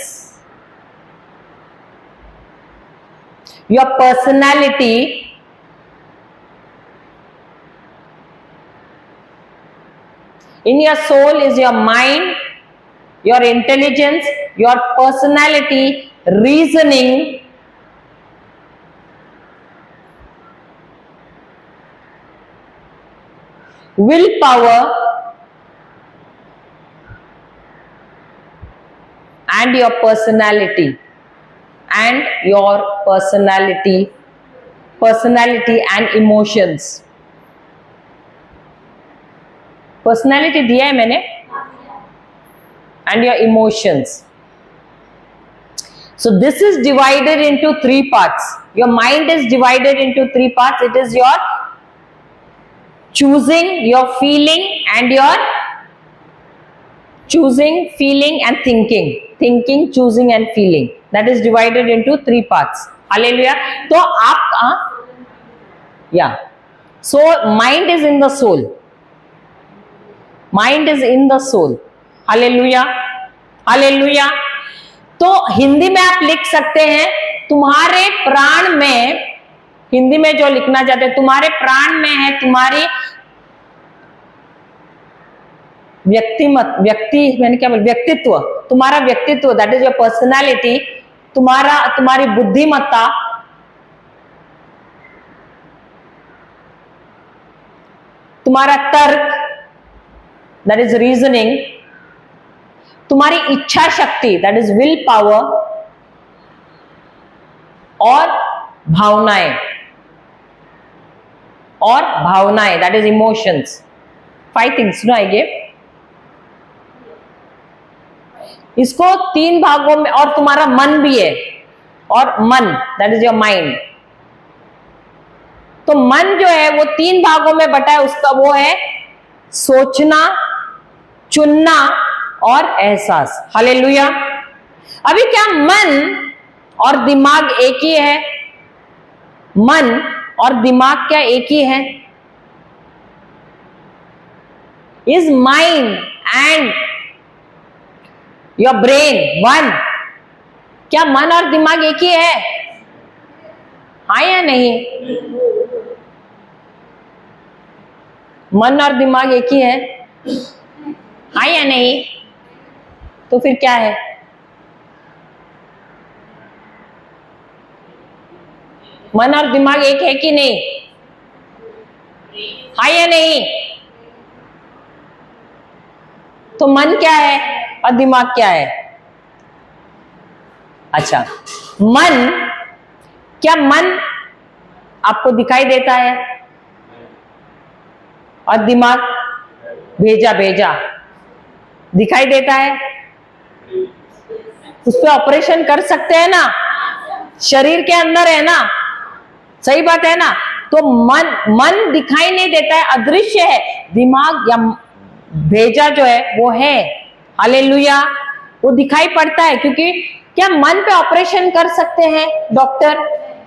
your personality, in your soul is your mind, your intelligence, your personality, reasoning, willpower, and your personality, and your personality and emotions. Personality दिया है मैंने, and your emotions. So this is divided into 3 parts. Your mind is divided into 3 parts. It is your choosing, your feeling, and your choosing, feeling, and thinking. Thinking, choosing, and feeling. That is divided into 3 parts. Hallelujah. तो आप yeah. So mind is in the soul. Mind is in the soul. Hallelujah, hallelujah. तो हिंदी में आप लिख सकते हैं, तुम्हारे प्राण में, हिंदी में जो लिखना चाहते हैं, तुम्हारे प्राण में है तुम्हारी मैंने क्या बोला, व्यक्तित्व, तुम्हारा व्यक्तित्व, दैट इज योर पर्सनैलिटी, तुम्हारी बुद्धिमत्ता, तुम्हारा तर्क, दैट इज रीजनिंग, तुम्हारी इच्छा शक्ति, दैट इज विल पावर, और भावनाएं, that is emotions. 5 things no I give. इसको 3 भागों में, और तुम्हारा मन भी है, और मन, दैट इज योर माइंड। तो मन जो है वो 3 भागों में बटा है, उसका वो है सोचना, चुनना और एहसास। हालेलुया। अभी क्या मन और दिमाग एक ही है? मन और दिमाग क्या एक ही है? Is mind and your brain one? क्या मन और दिमाग एक ही है? हाँ या नहीं? मन और दिमाग एक ही है? हाँ या नहीं? तो फिर क्या है? मन और दिमाग एक है कि नहीं? हाँ या नहीं? तो मन क्या है और दिमाग क्या है? अच्छा, क्या मन आपको दिखाई देता है? और दिमाग भेजा दिखाई देता है? उस पर ऑपरेशन कर सकते हैं ना, शरीर के अंदर है ना, सही बात है ना? तो मन दिखाई नहीं देता है, अदृश्य है। दिमाग या भेजा जो है वो है। हालेलुया। वो दिखाई पड़ता है, क्योंकि क्या मन पे ऑपरेशन कर सकते हैं डॉक्टर?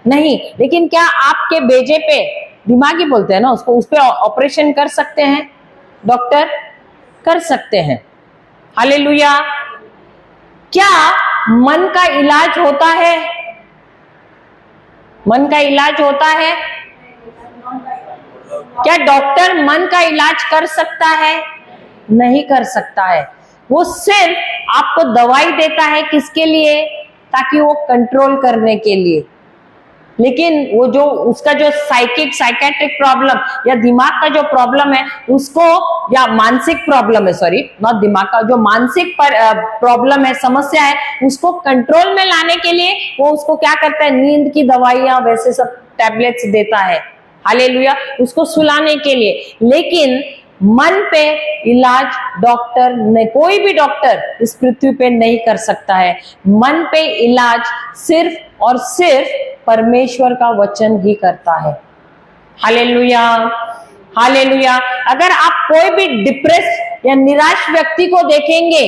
नहीं। लेकिन क्या आपके भेजे पे, दिमाग ही बोलते हैं ना उसको, उस पे ऑपरेशन कर सकते हैं? डॉक्टर कर सकते हैं। हालेलुया। क्या मन का इलाज होता है? मन का इलाज होता है? क्या डॉक्टर मन का इलाज कर सकता है? नहीं कर सकता है। वो सिर्फ आपको दवाई देता है, किसके लिए? ताकि वो कंट्रोल करने के लिए। लेकिन वो जो उसका जो साइकेट्रिक प्रॉब्लम या दिमाग का जो प्रॉब्लम है उसको, या मानसिक प्रॉब्लम है, सॉरी नॉट दिमाग का, जो मानसिक प्रॉब्लम है, समस्या है, उसको कंट्रोल में लाने के लिए वो उसको क्या करता है? नींद की दवाइयां वैसे सब टैबलेट्स देता है। हालेलुया। उसको सुलाने के लिए। लेकिन मन पे इलाज डॉक्टर ने, कोई भी डॉक्टर इस पृथ्वी पे नहीं कर सकता है। मन पे इलाज सिर्फ और सिर्फ परमेश्वर का वचन ही करता है। Hallelujah, hallelujah. अगर आप कोई भी डिप्रेस या निराश व्यक्ति को देखेंगे,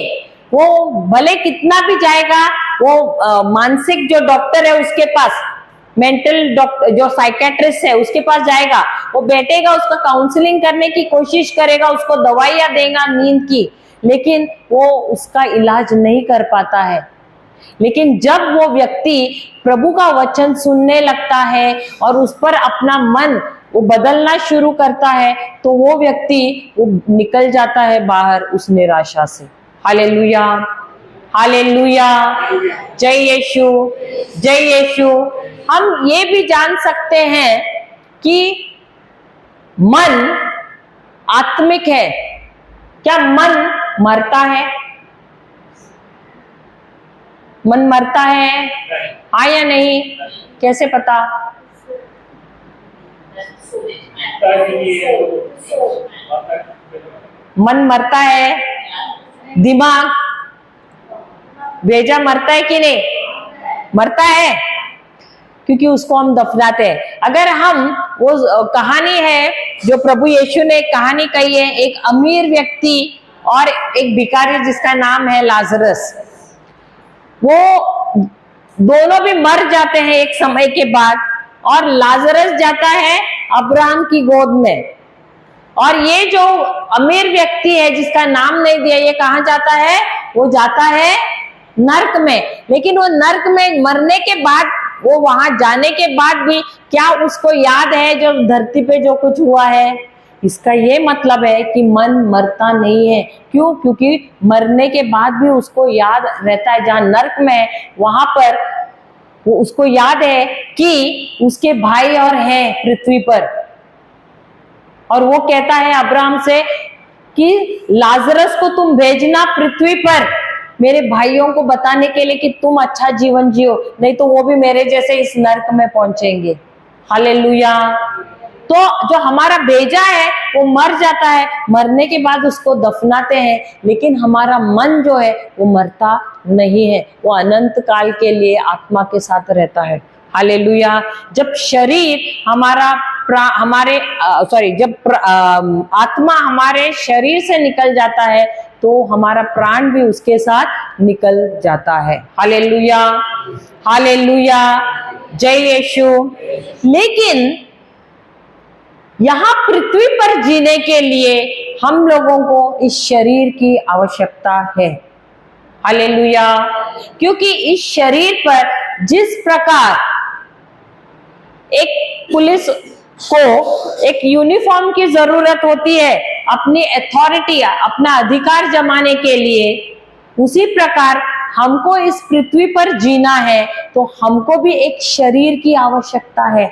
वो भले कितना भी जाएगा, वो मानसिक जो डॉक्टर है उसके पास, मेंटल डॉक्टर जो साइकेट्रिस्ट है उसके पास जाएगा, वो बैठेगा, उसका काउंसलिंग करने की कोशिश करेगा, उसको दवाइयां देगा नींद की, लेकिन वो उसका इलाज नहीं कर पाता है। लेकिन जब वो व्यक्ति प्रभु का वचन सुनने लगता है और उस पर अपना मन वो बदलना शुरू करता है, तो वो व्यक्ति वो निकल जाता है बाहर उस निराशा से। Hallelujah, hallelujah. जय यीशु, जय यीशु। हम ये भी जान सकते हैं कि मन आत्मिक है। क्या मन मरता है? मन मरता है, हाँ या नहीं? कैसे पता? मन मरता है, दिमाग भेजा मरता है कि नहीं? मरता है, क्योंकि उसको हम दफनाते हैं। अगर हम, वो कहानी है जो प्रभु यीशु ने कहानी कही है, एक अमीर व्यक्ति और एक भिखारी जिसका नाम है लाजरस। वो दोनों भी मर जाते हैं एक समय के बाद, और लाजरस जाता है अब्राहम की गोद में, और ये जो अमीर व्यक्ति है जिसका नाम नहीं दिया, ये कहाँ जाता है? वो जाता है नर्क में। लेकिन वो नर्क में मरने के बाद, वो वहां जाने के बाद भी क्या उसको याद है जो धरती पे जो कुछ हुआ है? इसका ये मतलब है कि मन मरता नहीं है। क्यों? क्योंकि मरने के बाद भी उसको याद रहता है। जहां नर्क में है वहां पर वो उसको याद है कि उसके भाई और हैं पृथ्वी पर, और वो कहता है अब्राहम से कि लाजरस को तुम भेजना पृथ्वी पर मेरे भाइयों को बताने के लिए कि तुम अच्छा जीवन जियो, नहीं तो वो भी मेरे जैसे इस नर्क में पहुंचेंगे। हालेलुया। तो जो हमारा भेजा है वो मर जाता है, मरने के बाद उसको दफनाते हैं, लेकिन हमारा मन जो है वो मरता नहीं है, वो अनंत काल के लिए आत्मा के साथ रहता है। हालेलुया। जब शरीर हमारा आत्मा हमारे शरीर से निकल जाता है तो हमारा प्राण भी उसके साथ निकल जाता है। Hallelujah, hallelujah. जय यीशु। लेकिन यहाँ पृथ्वी पर जीने के लिए हम लोगों को इस शरीर की आवश्यकता है। हालेलुया। क्योंकि इस शरीर पर जिस प्रकार एक पुलिस को एक यूनिफॉर्म की जरूरत होती है अपनी अथॉरिटी, अपना अधिकार जमाने के लिए, उसी प्रकार हमको इस पृथ्वी पर जीना है तो हमको भी एक शरीर की आवश्यकता है।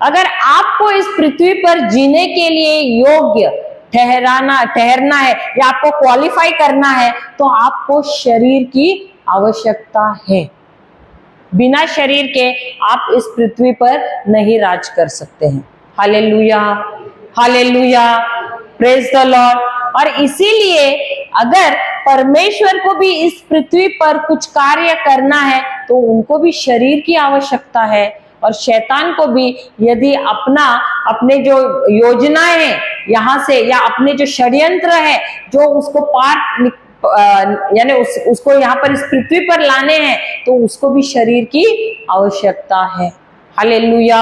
अगर आपको इस पृथ्वी पर जीने के लिए योग्य ठहरना है या आपको क्वालिफाई करना है तो आपको शरीर की आवश्यकता है। बिना शरीर के आप इस पृथ्वी पर नहीं राज कर सकते हैं। Hallelujah, hallelujah. Praise the Lord. और इसीलिए अगर परमेश्वर को भी इस पृथ्वी पर कुछ कार्य करना है तो उनको भी शरीर की आवश्यकता है, और शैतान को भी यदि अपने जो योजनाएं हैं यहाँ से, या अपने जो षड्यंत्र है जो उसको यानी उसको यहाँ पर इस पृथ्वी पर लाने हैं, तो उसको भी शरीर की आवश्यकता है। Hallelujah,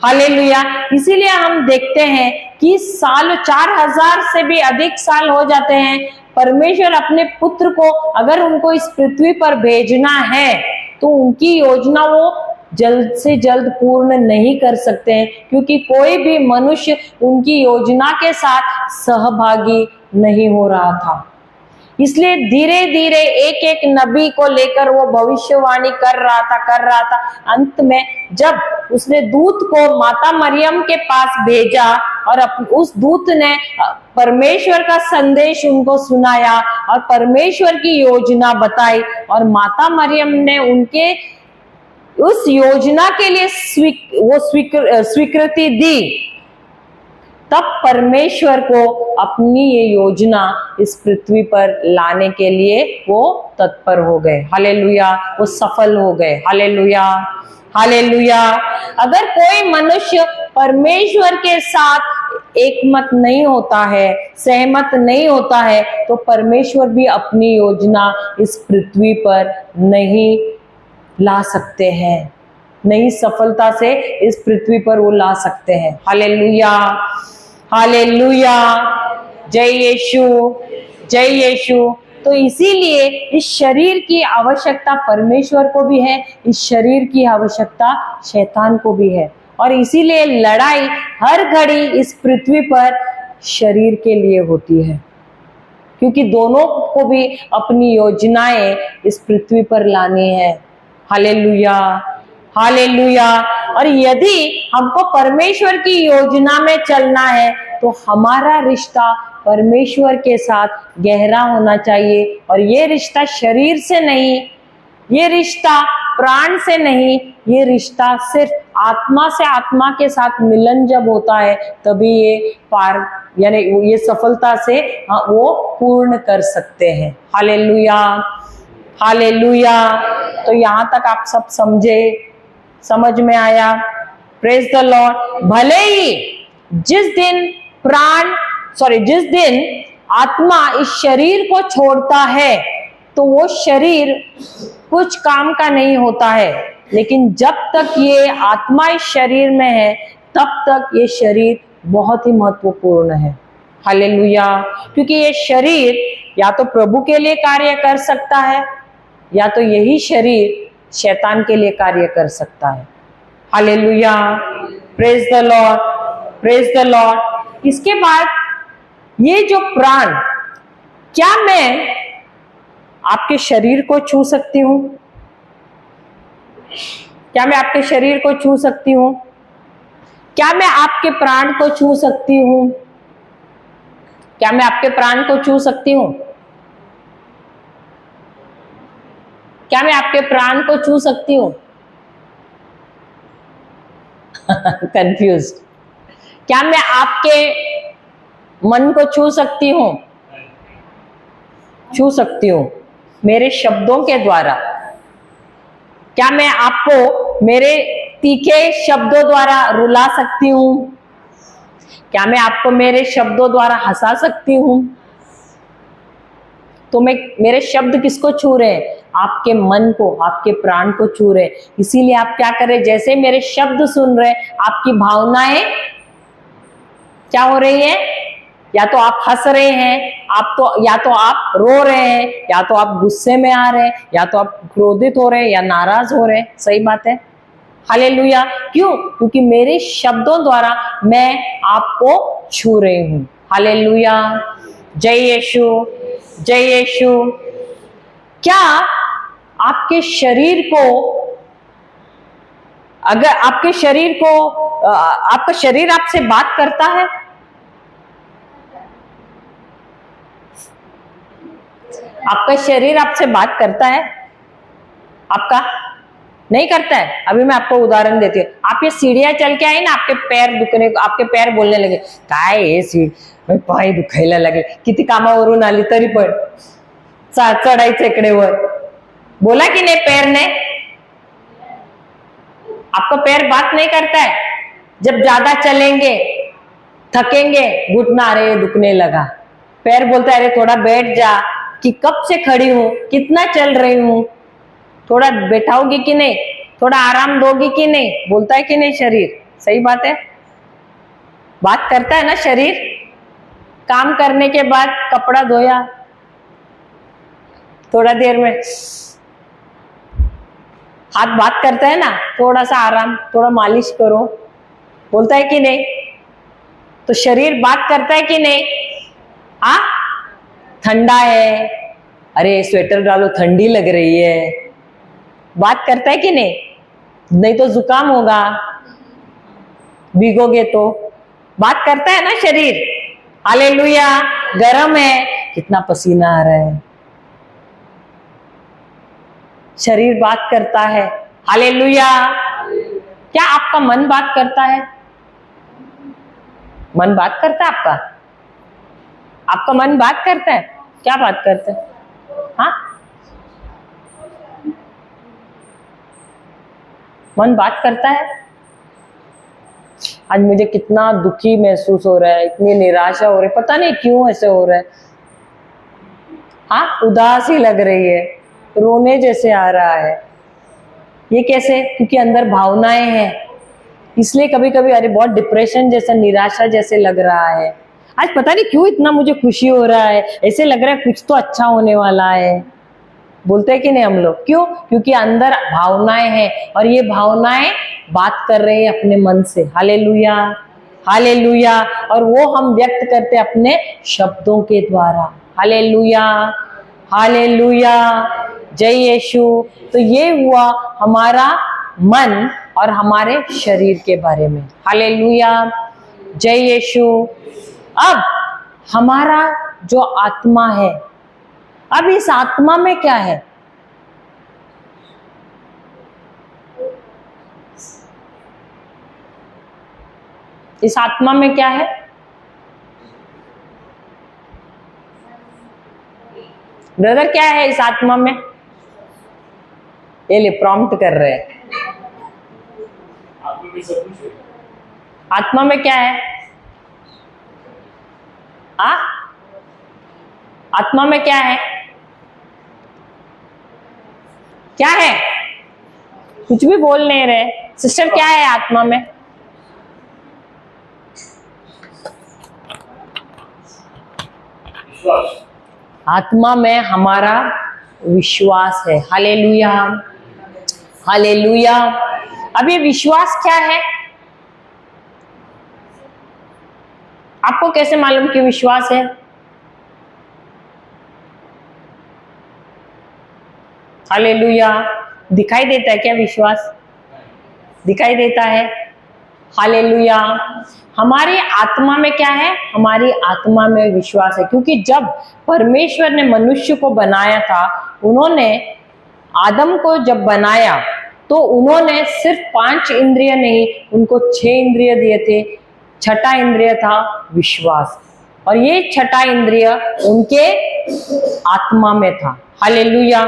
hallelujah. इसीलिए हम देखते हैं कि साल 4000 से भी अधिक साल हो जाते हैं, परमेश्वर अपने पुत्र को अगर उनको इस पृथ्वी पर भेजना है तो उनकी योजना वो जल्द से जल्द पूर्ण नहीं कर सकते हैं, क्योंकि कोई भी मनुष्य उनकी योजना के साथ सहभागी नहीं हो रहा था। इसलिए धीरे धीरे एक एक नबी को लेकर वो भविष्यवाणी कर रहा था। अंत में जब उसने दूत को माता मरियम के पास भेजा और उस दूत ने परमेश्वर का संदेश उनको सुनाया और परमेश्वर की योजना बताई और माता मरियम ने उनके उस योजना के लिए स्वीकृति दी, तब परमेश्वर को अपनी ये योजना इस पृथ्वी पर लाने के लिए वो तत्पर हो गए। हालेलुया। वो सफल हो गए। Hallelujah, hallelujah. अगर कोई मनुष्य परमेश्वर के साथ एकमत नहीं होता है, सहमत नहीं होता है, तो परमेश्वर भी अपनी योजना इस पृथ्वी पर नहीं ला सकते हैं, नई सफलता से इस पृथ्वी पर वो ला सकते हैं। Hallelujah, hallelujah. जय यीशु, जय यीशु। तो इसीलिए इस शरीर की आवश्यकता परमेश्वर को भी है, इस शरीर की आवश्यकता शैतान को भी है, और इसीलिए लड़ाई हर घड़ी इस पृथ्वी पर शरीर के लिए होती है, क्योंकि दोनों को भी अपनी योजनाएं इस पृथ्वी पर लानी है। Hallelujah, hallelujah. और यदि हमको परमेश्वर की योजना में चलना है तो हमारा रिश्ता परमेश्वर के साथ गहरा होना चाहिए, और ये रिश्ता शरीर से नहीं, ये रिश्ता प्राण से नहीं, ये रिश्ता सिर्फ आत्मा से आत्मा के साथ मिलन जब होता है तभी ये पार यानी ये सफलता से वो पूर्ण कर सकते हैं। Hallelujah, hallelujah. तो यहाँ तक आप सब समझे, समझ में आया? Praise the Lord. भले ही जिस दिन आत्मा इस शरीर को छोड़ता है तो वो शरीर कुछ काम का नहीं होता है, लेकिन जब तक ये आत्मा इस शरीर में है तब तक ये शरीर बहुत ही महत्वपूर्ण है। हालेलुया। क्योंकि ये शरीर या तो प्रभु के लिए कार्य कर सकता है या तो यही शरीर शैतान के लिए कार्य कर सकता है। Hallelujah. Praise the Lord, praise the Lord. इसके बाद ये जो प्राण, क्या मैं आपके शरीर को छू सकती हूं? क्या मैं आपके शरीर को छू सकती हूं? क्या मैं आपके प्राण को छू सकती हूं? क्या मैं आपके प्राण को छू सकती हूं? क्या मैं आपके प्राण को छू सकती हूं? कंफ्यूज। क्या मैं आपके मन को छू सकती हूं? छू सकती हूं मेरे शब्दों के द्वारा। क्या मैं आपको मेरे तीखे शब्दों द्वारा रुला सकती हूं? क्या मैं आपको मेरे शब्दों द्वारा हंसा सकती हूं? तो मेरे शब्द किसको छू रहे हैं? आपके मन को, आपके प्राण को छू रहे। इसीलिए आप क्या करें, जैसे मेरे शब्द सुन रहे, आपकी भावनाएं क्या हो रही है? या तो आप हंस रहे हैं, या तो आप रो रहे हैं, या तो आप गुस्से में आ रहे हैं, या तो आप क्रोधित हो रहे हैं या नाराज हो रहे हैं। सही बात है। हालेलुया। क्यों? क्योंकि मेरे शब्दों द्वारा मैं आपको छू रही हूं। हालेलुया। जय यीशु, जय यीशु। क्या आपके शरीर को, अगर आपके शरीर को, आपका शरीर आपसे बात करता है? आपका शरीर आपसे बात करता है? आपका नहीं करता है? अभी मैं आपको उदाहरण देती हूँ। आप ये सीढ़ियां चल के आई ना, आपके पैर दुखने, आपके पैर बोलने लगे, काय हे सीढ़ पाय दुखायला लागले, किती कामावरून आली तरी पण चढायचं इकडे वर, बोला कि नहीं पैर ने? आपका पैर बात नहीं करता है? जब ज्यादा चलेंगे, थकेंगे, घुटना अरे दुखने लगा, पैर बोलता है अरे थोड़ा बैठ जा, कि कब से खड़ी हूं, कितना चल रही हूं, थोड़ा बैठाओगी कि नहीं, थोड़ा आराम दोगी कि नहीं, बोलता है कि नहीं शरीर? सही बात है, बात करता है ना शरीर। काम करने के बाद कपड़ा धोया, थोड़ा देर में हाथ बात करता है ना, थोड़ा सा आराम, थोड़ा मालिश करो, बोलता है कि नहीं? तो शरीर बात करता है कि नहीं? हाँ, ठंडा है, अरे स्वेटर डालो ठंडी लग रही है, बात करता है कि नहीं? नहीं तो जुकाम होगा, भीगोगे तो। बात करता है ना शरीर। हालेलुया। गरम है, कितना पसीना आ रहा है, शरीर बात करता है। हालेलुया। क्या आपका मन बात करता है? मन बात करता है आपका? आपका मन बात करता है? क्या बात करता है? हाँ, मन बात करता है। आज मुझे कितना दुखी महसूस हो रहा है, इतनी निराशा हो रही है, पता नहीं क्यों ऐसे हो रहा है। हाँ, उदासी लग रही है, रोने जैसे आ रहा है। ये कैसे? क्योंकि अंदर भावनाएं हैं, इसलिए कभी कभी अरे बहुत डिप्रेशन जैसा, निराशा जैसे लग रहा है। आज पता नहीं क्यों इतना मुझे खुशी हो रहा है, ऐसे लग रहा है कुछ तो अच्छा होने वाला है। बोलते हैं कि नहीं हम लोग? क्यों? क्योंकि अंदर भावनाएं हैं और ये भावनाएं बात कर रहे हैं अपने मन से। Hallelujah, hallelujah. और वो हम व्यक्त करते हैं अपने शब्दों के द्वारा। हालेलुया, हालेलुया, जय यीशु। तो ये हुआ हमारा मन और हमारे शरीर के बारे में। हालेलुया, जय यीशु। अब हमारा जो आत्मा है, अब इस आत्मा में क्या है? इस आत्मा में क्या है? ब्रदर क्या है इस आत्मा में? ये ले प्रॉम्प्ट कर रहे हैं। आत्मा में क्या है? आ? आत्मा में क्या है? क्या है? कुछ भी बोल नहीं रहे सिस्टर। क्या है आत्मा में? आत्मा में हमारा विश्वास है। Hallelujah, hallelujah. अब ये विश्वास क्या है? आपको कैसे मालूम कि विश्वास है? हालेलुया। दिखाई देता है क्या विश्वास? दिखाई देता है। हालेलुया। हमारी आत्मा में क्या है? हमारी आत्मा में विश्वास है, क्योंकि जब परमेश्वर ने मनुष्य को बनाया था, उन्होंने आदम को जब बनाया तो उन्होंने सिर्फ 5 इंद्रिय नहीं, उनको 6 इंद्रिय दिए थे। छठा इंद्रिय था विश्वास, और ये छठा इंद्रिय उनके आत्मा में था। Hallelujah,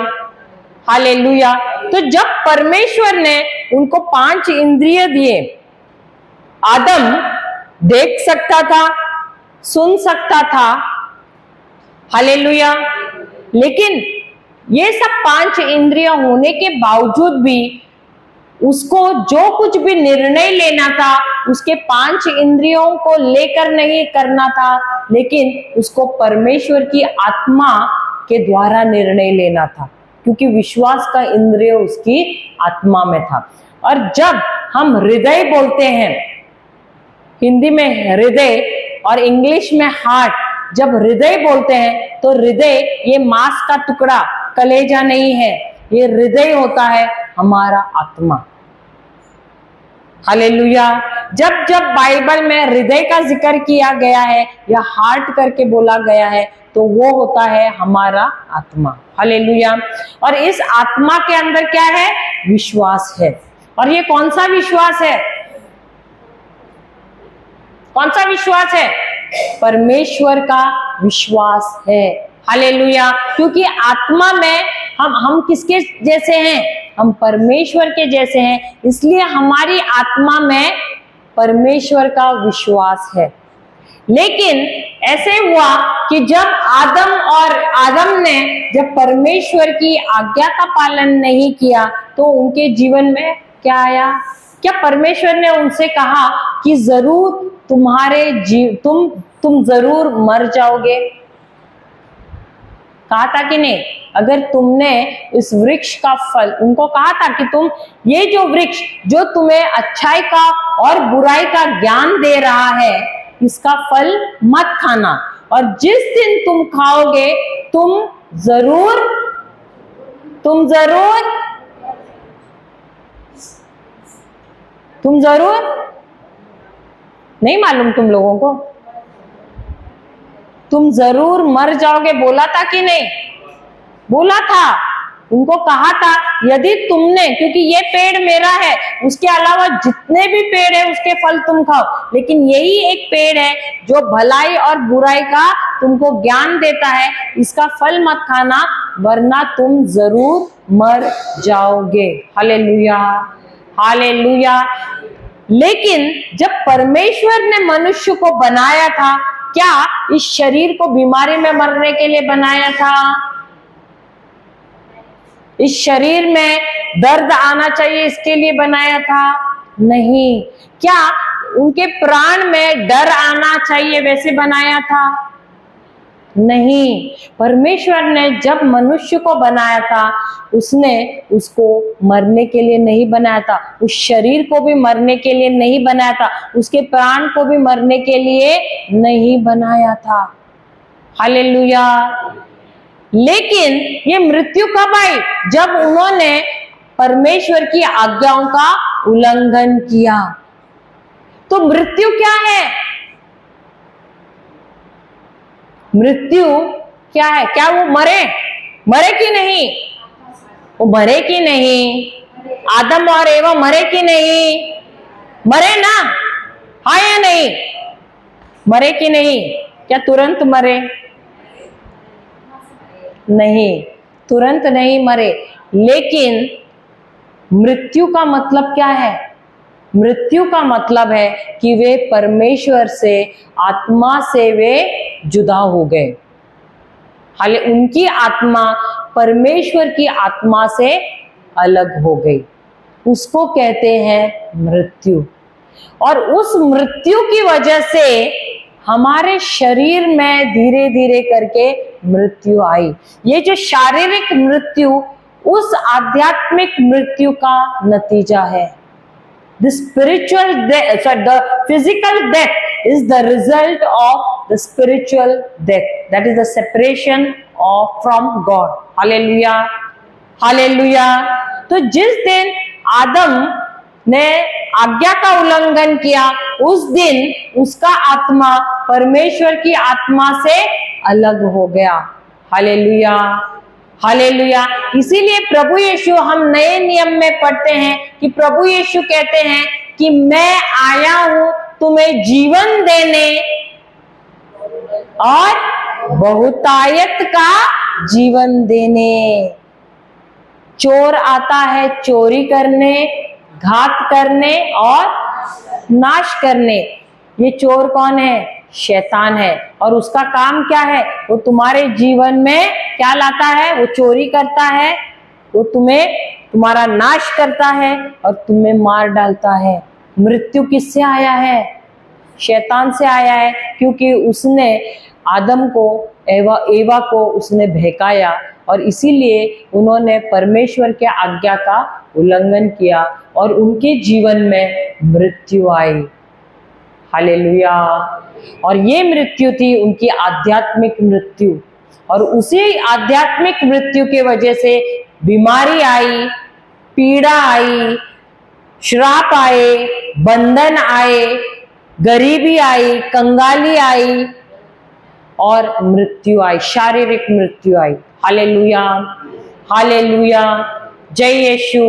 hallelujah. तो जब परमेश्वर ने उनको 5 इंद्रिय दिए, आदम देख सकता था, सुन सकता था, हालेलुया, लेकिन ये सब 5 इंद्रिय होने के बावजूद भी उसको जो कुछ भी निर्णय लेना था, उसके 5 इंद्रियों को लेकर नहीं करना था, लेकिन उसको परमेश्वर की आत्मा के द्वारा निर्णय लेना था, क्योंकि विश्वास का इंद्रिय उसकी आत्मा में था। और जब हम हृदय बोलते हैं, हिंदी में हृदय और इंग्लिश में हार्ट, जब हृदय बोलते हैं तो हृदय ये मांस का टुकड़ा, कलेजा नहीं है, ये हृदय होता है हमारा आत्मा। हालेलुया। जब जब बाइबल में हृदय का जिक्र किया गया है या हार्ट करके बोला गया है, तो वो होता है हमारा आत्मा। हालेलुया। और इस आत्मा के अंदर क्या है? विश्वास है। और ये कौन सा विश्वास है? कौन सा विश्वास है? परमेश्वर का विश्वास है। हालेलुया। क्योंकि आत्मा में हम किसके जैसे हैं? हम परमेश्वर के जैसे हैं, इसलिए हमारी आत्मा में परमेश्वर का विश्वास है। लेकिन ऐसे हुआ कि जब आदम ने जब परमेश्वर की आज्ञा का पालन नहीं किया, तो उनके जीवन में क्या आया? क्या परमेश्वर ने उनसे कहा कि जरूर तुम्हारे तुम जरूर मर जाओगे? कहा था कि नहीं? अगर तुमने इस वृक्ष का फल, उनको कहा था कि तुम ये जो वृक्ष जो तुम्हें अच्छाई का और बुराई का ज्ञान दे रहा है, इसका फल मत खाना, और जिस दिन तुम खाओगे तुम जरूर नहीं मालूम तुम लोगों को? तुम जरूर मर जाओगे बोला था कि नहीं? बोला था। उनको कहा था यदि तुमने, क्योंकि ये पेड़ मेरा है, उसके अलावा जितने भी पेड़ है उसके फल तुम खाओ, लेकिन यही एक पेड़ है जो भलाई और बुराई का तुमको ज्ञान देता है, इसका फल मत खाना वरना तुम जरूर मर जाओगे। Hallelujah, hallelujah. लेकिन जब परमेश्वर ने मनुष्य को बनाया था, क्या इस शरीर को बीमारी में मरने के लिए बनाया था? इस शरीर में दर्द आना चाहिए इसके लिए बनाया था? नहीं। क्या उनके प्राण में डर आना चाहिए वैसे बनाया था? नहीं। परमेश्वर ने जब मनुष्य को बनाया था, उसने उसको मरने के लिए नहीं बनाया था, उस शरीर को भी मरने के लिए नहीं बनाया था, उसके प्राण को भी मरने के लिए नहीं बनाया था। हालेलुया। लेकिन ये मृत्यु कब आई? जब उन्होंने परमेश्वर की आज्ञाओं का उल्लंघन किया। तो मृत्यु क्या है? मृत्यु क्या है? क्या वो मरे कि नहीं? वो मरे कि नहीं? आदम और एवा मरे कि नहीं? मरे ना? हाँ या नहीं? मरे कि नहीं? क्या तुरंत मरे? नहीं, तुरंत नहीं मरे। लेकिन मृत्यु का मतलब क्या है? मृत्यु का मतलब है कि वे परमेश्वर से, आत्मा से वे जुदा हो गए। हाले उनकी आत्मा परमेश्वर की आत्मा से अलग हो गई, उसको कहते हैं मृत्यु। और उस मृत्यु की वजह से हमारे शरीर में धीरे धीरे करके मृत्यु आई। ये जो शारीरिक मृत्यु उस आध्यात्मिक मृत्यु का नतीजा है। The spiritual death, the physical death is the result of the spiritual death. That is the separation from God. Hallelujah, hallelujah. तो जिस दिन आदम ने आज्ञा का उल्लंघन किया, उस दिन उसका आत्मा परमेश्वर की आत्मा से अलग हो गया। Hallelujah, hallelujah. इसीलिए प्रभु यीशु, हम नए नियम में पढ़ते हैं कि प्रभु यीशु कहते हैं कि मैं आया हूं तुम्हें जीवन देने और बहुतायत का जीवन देने। चोर आता है चोरी करने, घात करने और नाश करने। ये चोर कौन है? शैतान है। और उसका काम क्या है? वो तुम्हारे जीवन में क्या लाता है? वो चोरी करता है, वो तुम्हारा नाश करता है और तुम्हें मार डालता है। मृत्यु किससे आया है? शैतान से आया है, क्योंकि उसने आदम को, एवा को उसने बहकाया और इसीलिए उन्होंने परमेश्वर के आज्ञा का उल्लंघन किया और उनके जीवन में मृत्यु आई। हालेलुया। और ये मृत्यु थी उनकी आध्यात्मिक मृत्यु, और उसी आध्यात्मिक मृत्यु के वजह से बीमारी आई, पीड़ा आई, श्राप आए, बंधन आए, गरीबी आई, कंगाली आई और मृत्यु आई, शारीरिक मृत्यु आई। हालेलुया, हालेलुया, जय यीशु।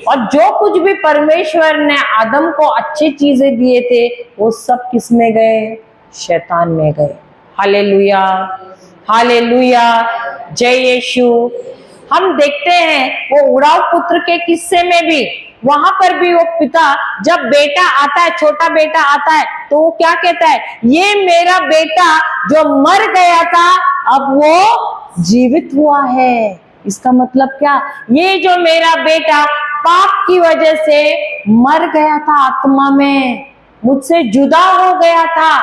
और जो कुछ भी परमेश्वर ने आदम को अच्छी चीजें दिए थे, वो सब किस में गए? शैतान में गए। हालेलुया, हालेलुया, जय यीशु। हम देखते हैं वो उड़ाऊ पुत्र के किस्से में भी, वहां पर भी वो पिता, जब बेटा आता है, छोटा बेटा आता है, तो वो क्या कहता है? ये मेरा बेटा जो मर गया था अब वो जीवित हुआ है, इसका मतलब क्या, ये जो मेरा बेटा पाप की वजह से मर गया था, आत्मा में मुझसे जुदा हो गया था,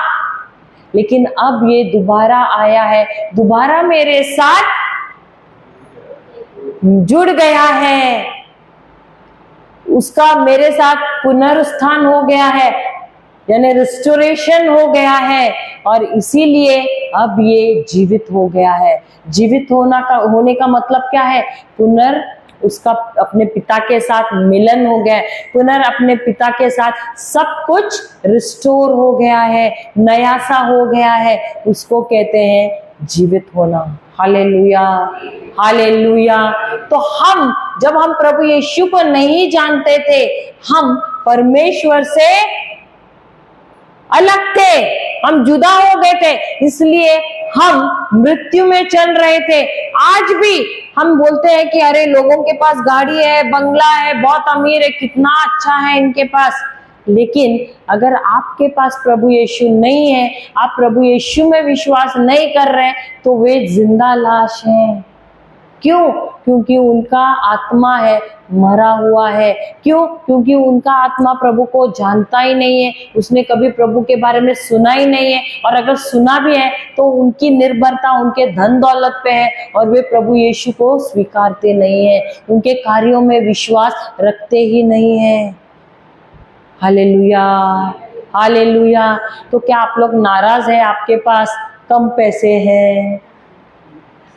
लेकिन अब ये दोबारा आया है, दोबारा मेरे साथ जुड़ गया है, उसका मेरे साथ पुनरुत्थान हो गया है, यानी रिस्टोरेशन हो गया है, और इसीलिए अब ये जीवित हो गया है। जीवित होने का मतलब क्या है, उसका अपने पिता के साथ मिलन हो गया है, अपने पिता के साथ सब कुछ रिस्टोर हो गया है, नया सा हो गया है, उसको कहते हैं जीवित होना। Hallelujah, hallelujah. तो जब हम प्रभु यीशु को नहीं जानते थे, हम परमेश्वर से अलग थे, हम जुदा हो गए थे, इसलिए हम मृत्यु में चल रहे थे। आज भी हम बोलते हैं कि अरे लोगों के पास गाड़ी है, बंगला है, बहुत अमीर है, कितना अच्छा है इनके पास, लेकिन अगर आपके पास प्रभु यीशु नहीं है, आप प्रभु यीशु में विश्वास नहीं कर रहे, तो वे जिंदा लाश हैं। क्यों? क्योंकि उनका आत्मा है मरा हुआ है। क्यों? क्योंकि उनका आत्मा प्रभु को जानता ही नहीं है, उसने कभी प्रभु के बारे में सुना ही नहीं है, और अगर सुना भी है तो उनकी निर्भरता उनके धन दौलत पे है, और वे प्रभु यीशु को स्वीकारते नहीं है, उनके कार्यों में विश्वास रखते ही नहीं है। Hallelujah, hallelujah. तो क्या आप लोग नाराज हैं? आपके पास कम पैसे हैं,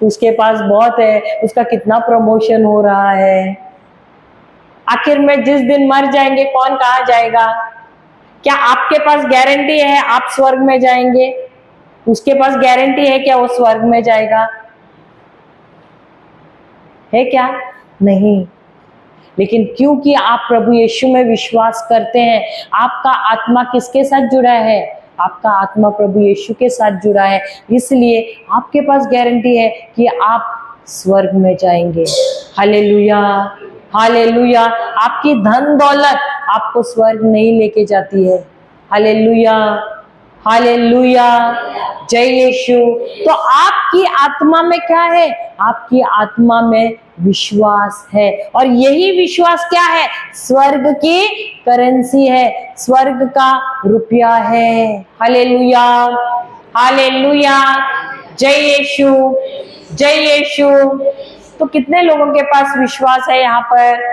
उसके पास बहुत है, उसका कितना प्रमोशन हो रहा है, आखिर में जिस दिन मर जाएंगे कौन कहाँ जाएगा? क्या आपके पास गारंटी है आप स्वर्ग में जाएंगे? उसके पास गारंटी है क्या वो स्वर्ग में जाएगा? है क्या? नहीं। लेकिन क्योंकि आप प्रभु यीशु में विश्वास करते हैं, आपका आत्मा किसके साथ जुड़ा है? आपका आत्मा प्रभु यीशु के साथ जुड़ा है, इसलिए आपके पास गारंटी है कि आप स्वर्ग में जाएंगे। Hallelujah, hallelujah. आपकी धन दौलत आपको स्वर्ग नहीं लेके जाती है। हालेलुया, हालेलुया, जय यीशु। तो आपकी आत्मा में क्या है? आपकी आत्मा में विश्वास है, और यही विश्वास क्या है? स्वर्ग की करेंसी है, स्वर्ग का रुपया है। हालेलुया, हालेलुया, जय यीशु, जय यीशु। तो कितने लोगों के पास विश्वास है यहाँ पर?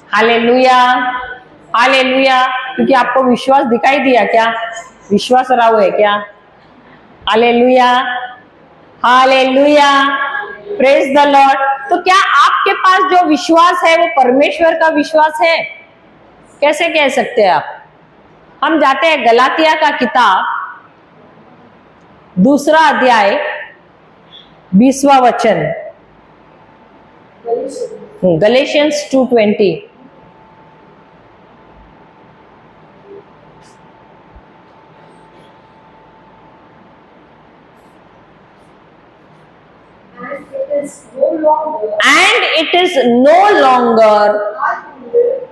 Hallelujah, hallelujah. क्योंकि आपको विश्वास दिखाई दिया क्या? विश्वास राव है क्या? Hallelujah, hallelujah, praise the Lord. तो क्या आपके पास जो विश्वास है वो परमेश्वर का विश्वास है? कैसे कह सकते हैं आप? हम जाते हैं गलातिया का किताब, 2 अध्याय 20वां वचन, Galatians 2:20। And it is no longer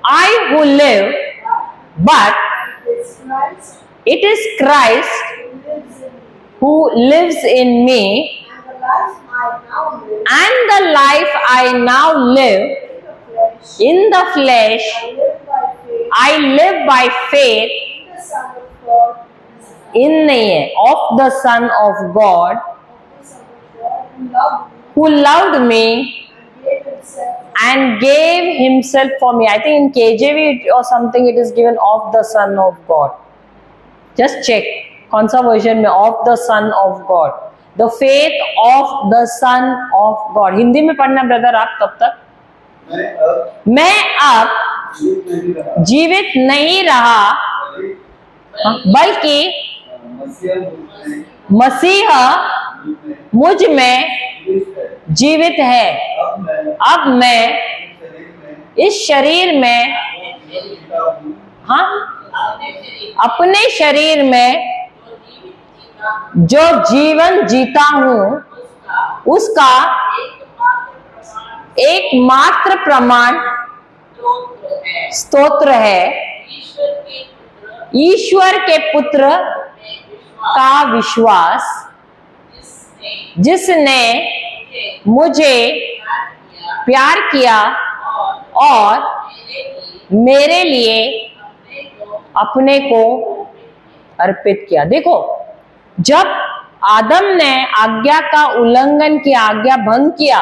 I who live, but it is Christ who lives in me, and the life I now live in the flesh, I live by faith in नहीं है, of the Son of God who loved me and gave himself for me. I think in KJV or something it is given of the Son of God. Just check कौन सा version में? of the Son of God, the faith of the Son of God। Hindi में पढ़ना brother आप तब तक। मैं अब जीवित नहीं रहा, बल्कि मसीह मुझ में जीवित है। अब मैं इस शरीर में, हाँ, अपने शरीर में जो जीवन जीता हूं, उसका एकमात्र प्रमाण स्तोत्र है ईश्वर के पुत्र का विश्वास, जिसने मुझे प्यार किया और मेरे लिए अपने को अर्पित किया। देखो, जब आदम ने आज्ञा का उल्लंघन किया, आज्ञा भंग किया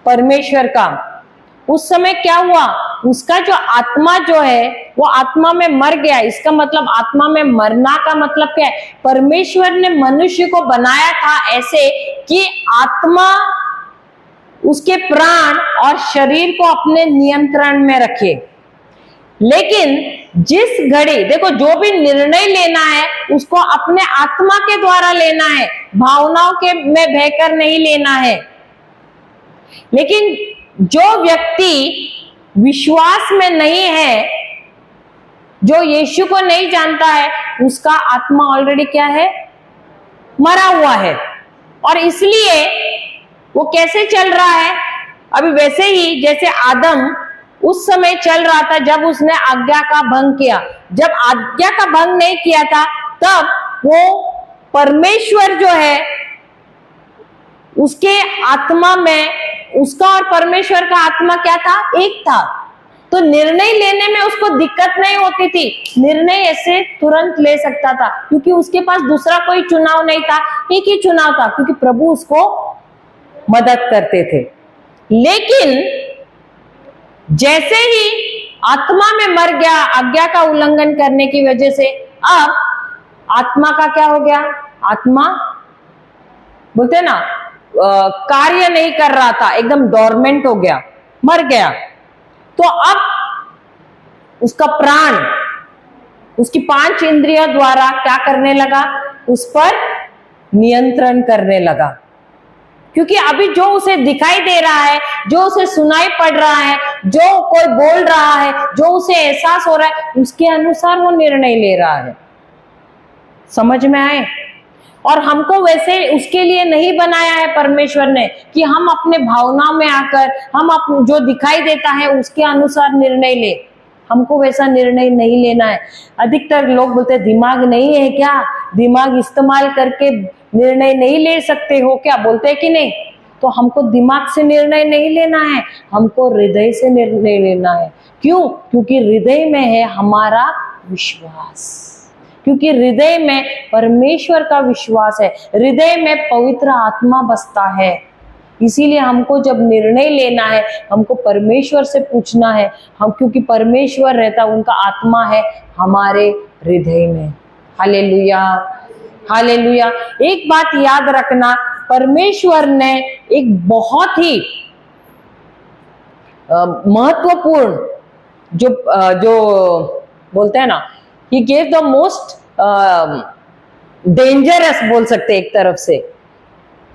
परमेश्वर का, उस समय क्या हुआ? उसका जो आत्मा जो है वो आत्मा में मर गया। इसका मतलब आत्मा में मरना का मतलब क्या है? परमेश्वर ने मनुष्य को बनाया था ऐसे कि आत्मा उसके प्राण और शरीर को अपने नियंत्रण में रखे। लेकिन जिस घड़ी, देखो, जो भी निर्णय लेना है उसको अपने आत्मा के द्वारा लेना है, भावनाओं के में बहकर नहीं लेना है। लेकिन जो व्यक्ति विश्वास में नहीं है, जो यीशु को नहीं जानता है, उसका आत्मा ऑलरेडी क्या है? मरा हुआ है। और इसलिए वो कैसे चल रहा है? अभी वैसे ही जैसे आदम उस समय चल रहा था जब उसने आज्ञा का भंग किया। जब आज्ञा का भंग नहीं किया था तब वो परमेश्वर जो है उसके आत्मा में, उसका और परमेश्वर का आत्मा क्या था? एक था। तो निर्णय लेने में उसको दिक्कत नहीं होती थी, निर्णय ऐसे तुरंत ले सकता था, क्योंकि उसके पास दूसरा कोई चुनाव नहीं था, एक ही चुनाव था, क्योंकि प्रभु उसको मदद करते थे। लेकिन जैसे ही आत्मा में मर गया आज्ञा का उल्लंघन करने की वजह से, अब आत्मा का क्या हो गया? आत्मा बोलते ना कार्य नहीं कर रहा था, एकदम डोरमेंट हो गया, मर गया। तो अब उसका प्राण उसकी 5 इंद्रियों द्वारा क्या करने लगा? उस पर नियंत्रण करने लगा। क्योंकि अभी जो उसे दिखाई दे रहा है, जो उसे सुनाई पड़ रहा है, जो कोई बोल रहा है, जो उसे एहसास हो रहा है, उसके अनुसार वो निर्णय ले रहा है। समझ में आए? और हमको वैसे उसके लिए नहीं बनाया है परमेश्वर ने कि हम अपने भावनाओं में आकर हम जो दिखाई देता है उसके अनुसार निर्णय ले। हमको वैसा निर्णय नहीं लेना है। अधिकतर लोग बोलते हैं दिमाग नहीं है क्या? दिमाग इस्तेमाल करके निर्णय नहीं ले सकते हो क्या? बोलते हैं कि नहीं? तो हमको दिमाग से निर्णय नहीं लेना है, हमको हृदय से निर्णय लेना है। क्यों? क्योंकि हृदय में है हमारा विश्वास, क्योंकि हृदय में परमेश्वर का विश्वास है, हृदय में पवित्र आत्मा बसता है। इसीलिए हमको जब निर्णय लेना है हमको परमेश्वर से पूछना है, हम, क्योंकि परमेश्वर रहता, उनका आत्मा है हमारे हृदय में। Hallelujah, hallelujah. एक बात याद रखना, परमेश्वर ने एक बहुत ही महत्वपूर्ण जो बोलते हैं ना, He gave the most dangerous बोल सकते एक तरफ से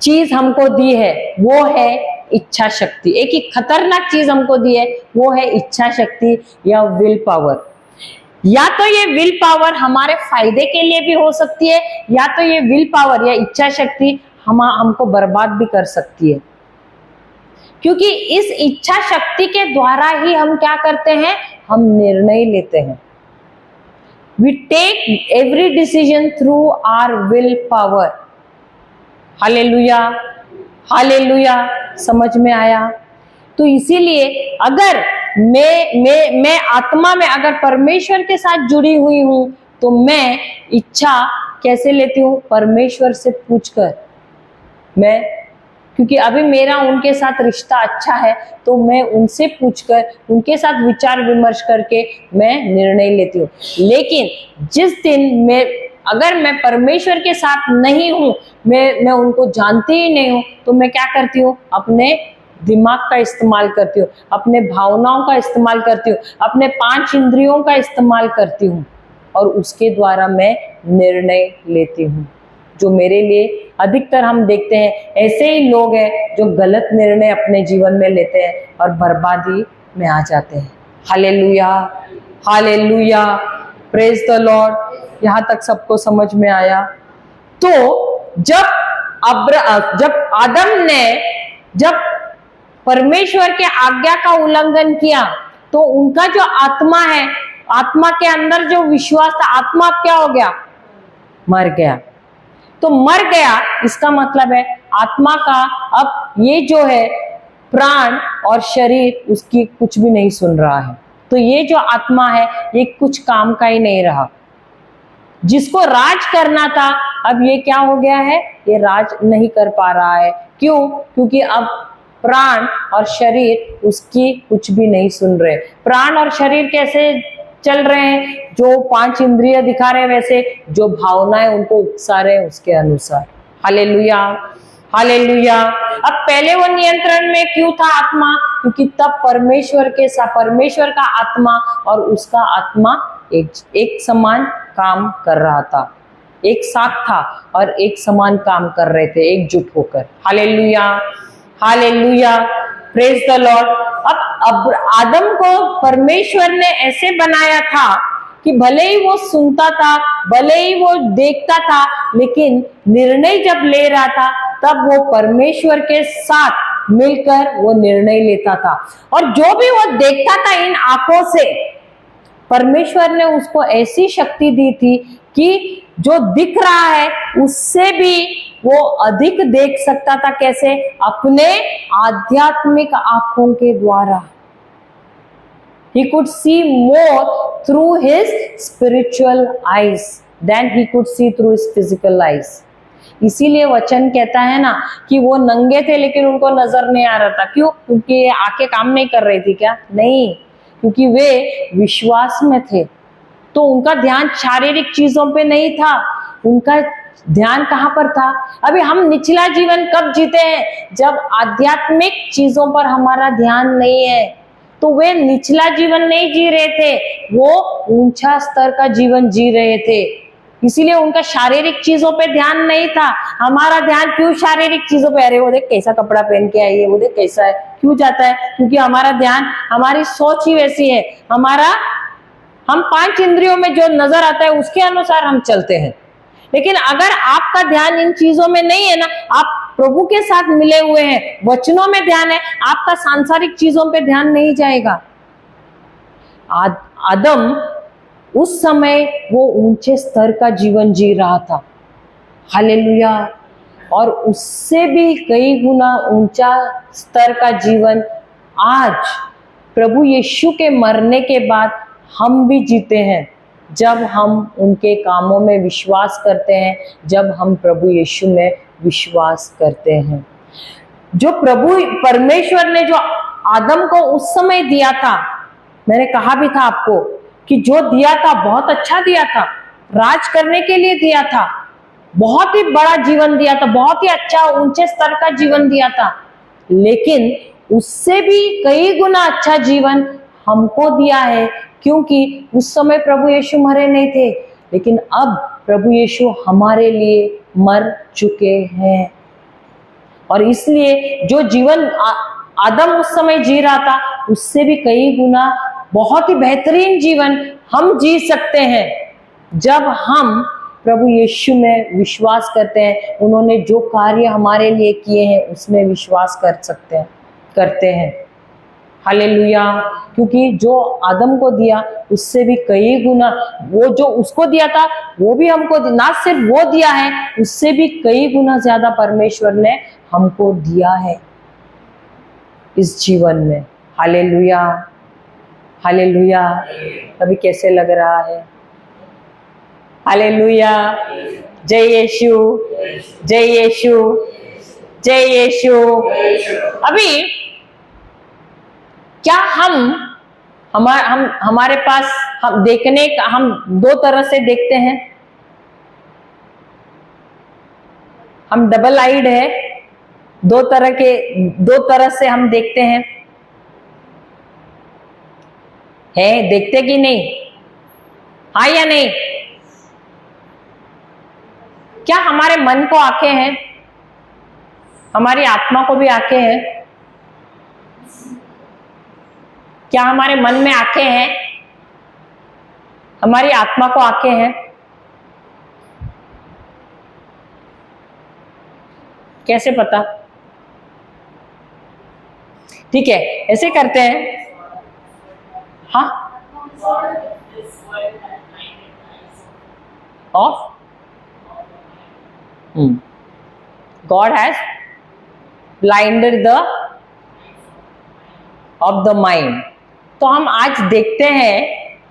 चीज हमको दी है, वो है इच्छा शक्ति। एक ही खतरनाक चीज हमको दी है, वो है इच्छा शक्ति या विल पावर। या तो ये विल पावर हमारे फायदे के लिए भी हो सकती है, या तो ये विल पावर या इच्छा शक्ति हमको बर्बाद भी कर सकती है। क्योंकि इस इच्छा शक्ति के द्वारा ही हम क्या करते हैं? हम निर्णय लेते हैं। We take every decision through our willpower. Hallelujah, hallelujah. समझ में आया? तो इसीलिए अगर मैं आत्मा में अगर परमेश्वर के साथ जुड़ी हुई हूं तो मैं इच्छा कैसे लेती हूं? परमेश्वर से पूछकर। मैं, क्योंकि अभी मेरा उनके साथ रिश्ता अच्छा है तो मैं उनसे पूछकर, उनके साथ विचार विमर्श करके मैं निर्णय लेती हूँ। लेकिन जिस दिन अगर मैं परमेश्वर के साथ नहीं हूँ, मैं उनको जानती ही नहीं हूँ, तो मैं क्या करती हूँ? अपने दिमाग का इस्तेमाल करती हूँ, अपने भावनाओं का इस्तेमाल करती हूँ, अपने 5 इंद्रियों का इस्तेमाल करती हूँ, और उसके द्वारा मैं निर्णय लेती हूँ। जो मेरे लिए, अधिकतर हम देखते हैं ऐसे ही लोग हैं जो गलत निर्णय अपने जीवन में लेते हैं और बर्बादी में आ जाते हैं। Hallelujah, hallelujah, praise the Lord. यहाँ तक सबको समझ में आया? तो जब आदम ने जब परमेश्वर के आज्ञा का उल्लंघन किया तो उनका जो आत्मा है, आत्मा के अंदर जो विश्वास था, आत्मा क्या हो गया? मर गया। तो मर गया, इसका मतलब है आत्मा का अब ये जो है प्राण और शरीर उसकी कुछ भी नहीं सुन रहा है। तो ये जो आत्मा है ये कुछ काम का ही नहीं रहा। जिसको राज करना था अब ये क्या हो गया है, ये राज नहीं कर पा रहा है। क्यों? क्योंकि अब प्राण और शरीर उसकी कुछ भी नहीं सुन रहे। प्राण और शरीर कैसे चल रहे हैं? जो 5 इंद्रिय दिखा रहे हैं वैसे, जो भावनाएं उनको उकसा रहे हैं उसके अनुसार। Hallelujah, hallelujah. अब पहले वो नियंत्रण में क्यों था आत्मा? क्योंकि तब परमेश्वर का आत्मा और उसका आत्मा एक समान काम कर रहा था, एक साथ था और एक समान काम कर रहे थे एकजुट होकर। Hallelujah, hallelujah, praise the Lord. अब आदम को परमेश्वर ने ऐसे बनाया था कि भले ही वो सुनता था, भले ही वो देखता था, लेकिन निर्णय जब ले रहा था तब वो परमेश्वर के साथ मिलकर वो निर्णय लेता था। और जो भी वो देखता था इन आंखों से, परमेश्वर ने उसको ऐसी शक्ति दी थी कि जो दिख रहा है उससे भी वो अधिक देख सकता था। कैसे? अपने आध्यात्मिक आंखों के द्वारा। He could see more through his spiritual eyes than he could see through his physical eyes. इसीलिए वचन कहता है ना कि वो नंगे थे लेकिन उनको नजर नहीं आ रहा था। क्यों? क्योंकि आंखें काम नहीं कर रही थी क्या? नहीं, क्योंकि वे विश्वास में थे। तो उनका ध्यान शारीरिक चीजों पे नहीं था, उनका ध्यान कहां पर था? अभी हम निचला जीवन कब जीते हैं? जब आध्यात्मिक चीजों पर हमारा ध्यान नहीं है। तो वे निचला जीवन नहीं जी रहे थे, वो ऊंचा स्तर का जीवन जी रहे थे। इसीलिए उनका शारीरिक चीजों पे ध्यान नहीं था। हमारा ध्यान क्यों शारीरिक चीजों पे? अरे वो देख कैसा कपड़ा पहन के आई है, वो देख कैसा है, क्यों जाता है? क्योंकि हमारा ध्यान, हमारी सोच ही वैसी है। हम 5 इंद्रियों में जो नजर आता है उसके अनुसार हम चलते हैं। लेकिन अगर आपका ध्यान इन चीजों में नहीं है ना, आप प्रभु के साथ मिले हुए हैं, वचनों में ध्यान है, आपका सांसारिक चीजों पे ध्यान नहीं जाएगा। आदम उस समय वो ऊंचे स्तर का जीवन जी रहा था। हालेलुया। और उससे भी कई गुना ऊंचा स्तर का जीवन आज प्रभु यीशु के मरने के बाद हम भी जीते हैं, जब हम उनके कामों में विश्वास करते हैं, जब हम प्रभु यीशु में विश्वास करते हैं। जो प्रभु परमेश्वर ने जो आदम को उस समय दिया था, मैंने कहा भी था आपको कि जो दिया था बहुत अच्छा दिया था, राज करने के लिए दिया था, बहुत ही बड़ा जीवन दिया था, बहुत ही अच्छा ऊंचे स्तर का जीवन दिया था। लेकिन उससे भी कई गुना अच्छा जीवन हमको दिया है, क्योंकि उस समय प्रभु यीशु मरे नहीं थे, लेकिन अब प्रभु यीशु हमारे लिए मर चुके हैं। और इसलिए जो जीवन आदम उस समय जी रहा था, उससे भी कई गुना बहुत ही बेहतरीन जीवन हम जी सकते हैं, जब हम प्रभु यीशु में विश्वास करते हैं। उन्होंने जो कार्य हमारे लिए किए हैं उसमें विश्वास करते हैं। हालेलुया। क्योंकि जो आदम को दिया उससे भी कई गुना, वो जो उसको दिया था वो भी हमको, ना सिर्फ वो दिया है, उससे भी कई गुना ज्यादा परमेश्वर ने हमको दिया है इस जीवन में। Hallelujah, hallelujah. अभी कैसे लग रहा है? हालेलुया। जय यीशु, जय यीशु, जय यीशु। अभी क्या हमारे पास हम देखने का, हम 2 तरह से देखते हैं। हम डबल आइड है, 2 तरह से हम देखते हैं। देखते कि नहीं? हाँ या नहीं? क्या हमारे मन को आंखें हैं? हमारी आत्मा को भी आंखें हैं? क्या हमारे मन में आंखें हैं? हमारी आत्मा को आंखें हैं? कैसे पता? ठीक है, ऐसे करते हैं। हाँ, of God has blinded the of the mind. तो हम आज देखते हैं,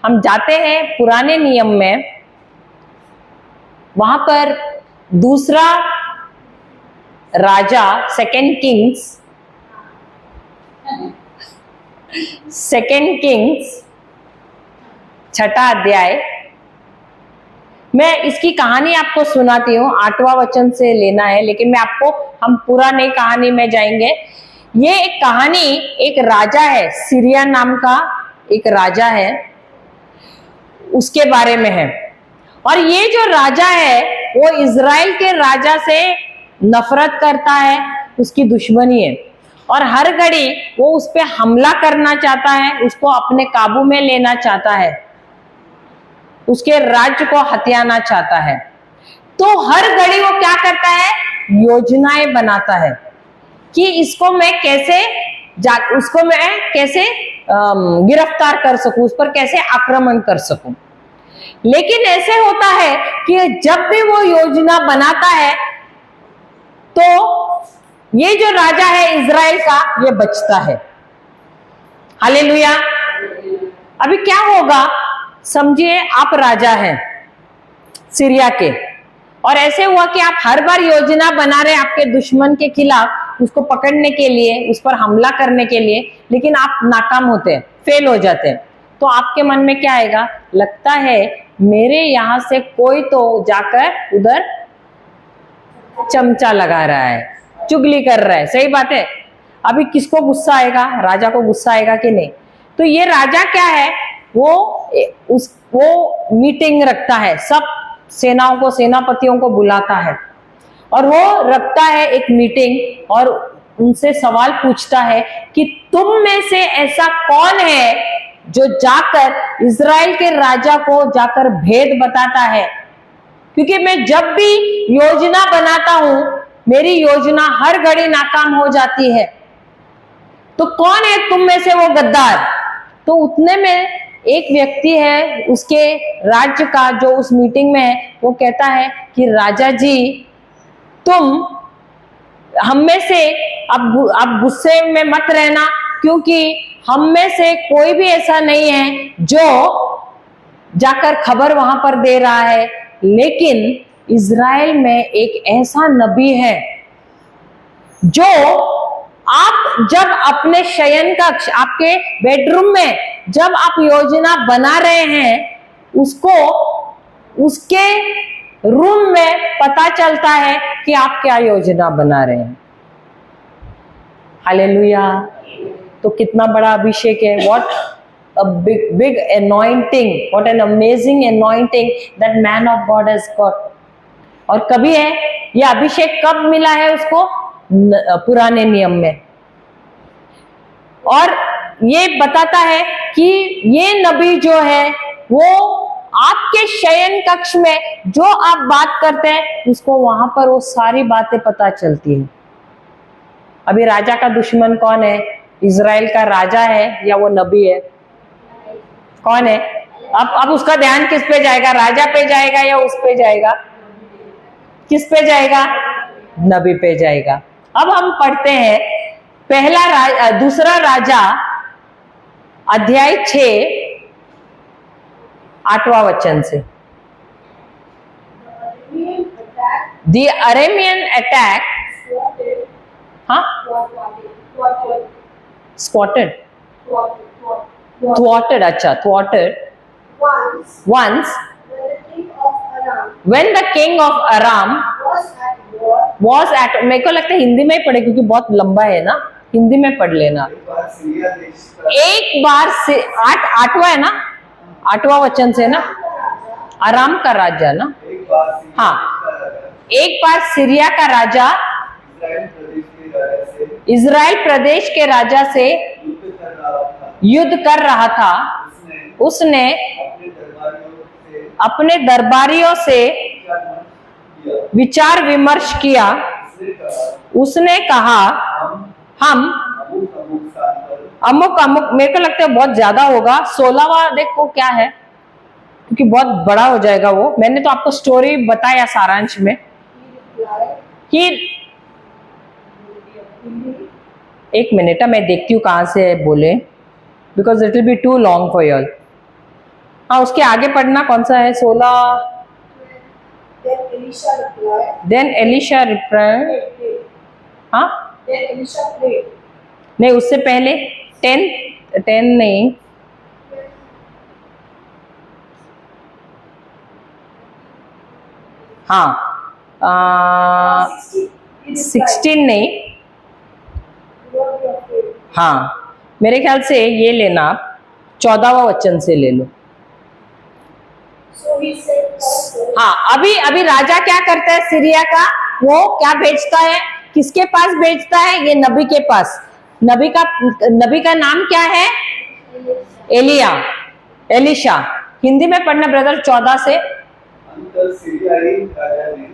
हम जाते हैं पुराने नियम में, वहां पर दूसरा राजा, सेकेंड किंग्स छठा अध्याय। मैं इसकी कहानी आपको सुनाती हूँ, 8वां वचन से लेना है, लेकिन मैं आपको, हम पूरा नई कहानी में जाएंगे। ये एक कहानी, एक राजा है, सीरिया नाम का एक राजा है, उसके बारे में है। और ये जो राजा है वो इजराइल के राजा से नफरत करता है, उसकी दुश्मनी है, और हर घड़ी वो उस पर हमला करना चाहता है, उसको अपने काबू में लेना चाहता है, उसके राज्य को हथियाना चाहता है। तो हर घड़ी वो क्या करता है, योजनाएं बनाता है कि इसको मैं कैसे उसको मैं कैसे गिरफ्तार कर सकूं, उस पर कैसे आक्रमण कर सकूं। लेकिन ऐसे होता है कि जब भी वो योजना बनाता है तो ये जो राजा है इजराइल का, ये बचता है। हालेलुया। अभी क्या होगा, समझिए आप राजा हैं सीरिया के, और ऐसे हुआ कि आप हर बार योजना बना रहे आपके दुश्मन के खिलाफ, उसको पकड़ने के लिए, उस पर हमला करने के लिए, लेकिन आप नाकाम होते हैं, फेल हो जाते हैं। तो आपके मन में क्या आएगा, लगता है मेरे यहां से कोई तो जाकर उधर चमचा लगा रहा है, चुगली कर रहा है। सही बात है। अभी किसको गुस्सा आएगा, राजा को गुस्सा आएगा कि नहीं। तो ये राजा क्या है, वो मीटिंग रखता है, सब सेनाओं को, सेनापतियों को बुलाता है, और वो रखता है एक मीटिंग, और उनसे सवाल पूछता है कि तुम में से ऐसा कौन है जो जाकर इजराइल के राजा को जाकर भेद बताता है, क्योंकि मैं जब भी योजना बनाता हूं मेरी योजना हर घड़ी नाकाम हो जाती है। तो कौन है तुम में से वो गद्दार। तो उतने में एक व्यक्ति है उसके राज्य का, जो उस मीटिंग में है, वो कहता है कि राजा जी, तुम हम में से, अब गुस्से में मत रहना, क्योंकि हम में से कोई भी ऐसा नहीं है जो जाकर खबर वहां पर दे रहा है, लेकिन इजराइल में एक ऐसा नबी है जो आप जब अपने शयन कक्ष, आपके बेडरूम में जब आप योजना बना रहे हैं, उसको उसके रूम में पता चलता है कि आप क्या योजना बना रहे हैं। हालेलुया। तो कितना बड़ा अभिषेक है। What a big anointing, what an amazing anointing that man of God has got. और कभी है ये अभिषेक कब मिला है उसको, पुराने नियम में, और ये बताता है कि ये नबी जो है वो आपके शयन कक्ष में जो आप बात करते हैं उसको वहां पर वो सारी बातें पता चलती है। अभी राजा का दुश्मन कौन है, इजराइल का राजा है या वो नबी है, कौन है। अब उसका ध्यान किस पे जाएगा, राजा पे जाएगा या उस पे जाएगा, किस पे जाएगा, नबी पे जाएगा। अब हम पढ़ते हैं दूसरा राजा अध्याय 6 8वां वचन से। The Aramean attack, हाँ, squatted, thwarted, अच्छा, thwarted once when the king of Aram was at, मेरे को लगता है हिंदी में ही पढ़े क्योंकि बहुत लंबा है ना, हिंदी में पढ़ लेना। एक बार से 8वां है ना, 8वां वचन से ना, आराम का राजा ना, हाँ, एक बार सीरिया का राजा इजराइल प्रदेश के राजा से युद्ध कर रहा था। उसने अपने दरबारियों से विचार विमर्श किया। उसने कहा हम अमुक अमुक, मेरे को लगता है बहुत ज्यादा होगा, 16वां देखो क्या है, क्योंकि बहुत बड़ा हो जाएगा वो। मैंने तो आपको स्टोरी बताया सारांश में कि एक मिनट, मैं देखती हूँ कहाँ से बोले, because it will be too long for y'all. हाँ, उसके आगे पढ़ना कौन सा है? 16। Then Elisha reply. हाँ नहीं, उससे पहले 10 नहीं, हाँ 16 नहीं, हाँ मेरे ख्याल से ये लेना आप, 14वां वचन से ले लो। हाँ, अभी राजा क्या करता है सीरिया का? वो क्या भेजता है? किसके पास भेजता है? ये नबी के पास। नबी का नाम क्या है? एलिशा। हिंदी में पढ़ना ब्रदर 14 से।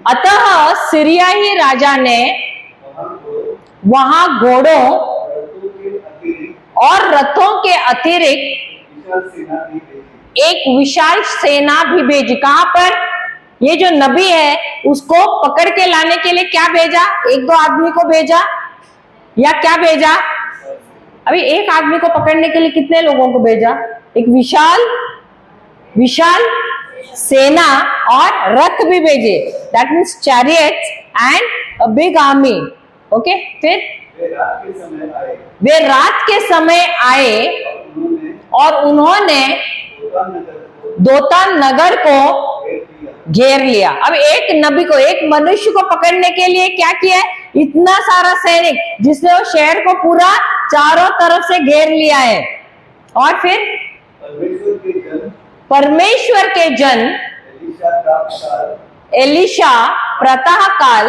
अतः सीरियाई राजा ने वहां घोड़ों और रथों के अतिरिक्त एक विशाल सेना भी भेजी। कहां पर? ये जो नबी है उसको पकड़ के लाने के लिए क्या भेजा? 1-2 आदमी को भेजा या क्या भेजा? अभी एक आदमी को पकड़ने के लिए कितने लोगों को भेजा? एक विशाल सेना और रथ भी भेजे। That means chariots and a big army. Okay, फिर वे रात के समय आए और उन्होंने दोतान नगर को घेर लिया। अब एक नबी को, एक मनुष्य को पकड़ने के लिए क्या किया है? इतना सारा सैनिक, जिसने वो शहर को पूरा चारों तरफ से घेर लिया है। और फिर परमेश्वर के जन एलिशा प्रातः काल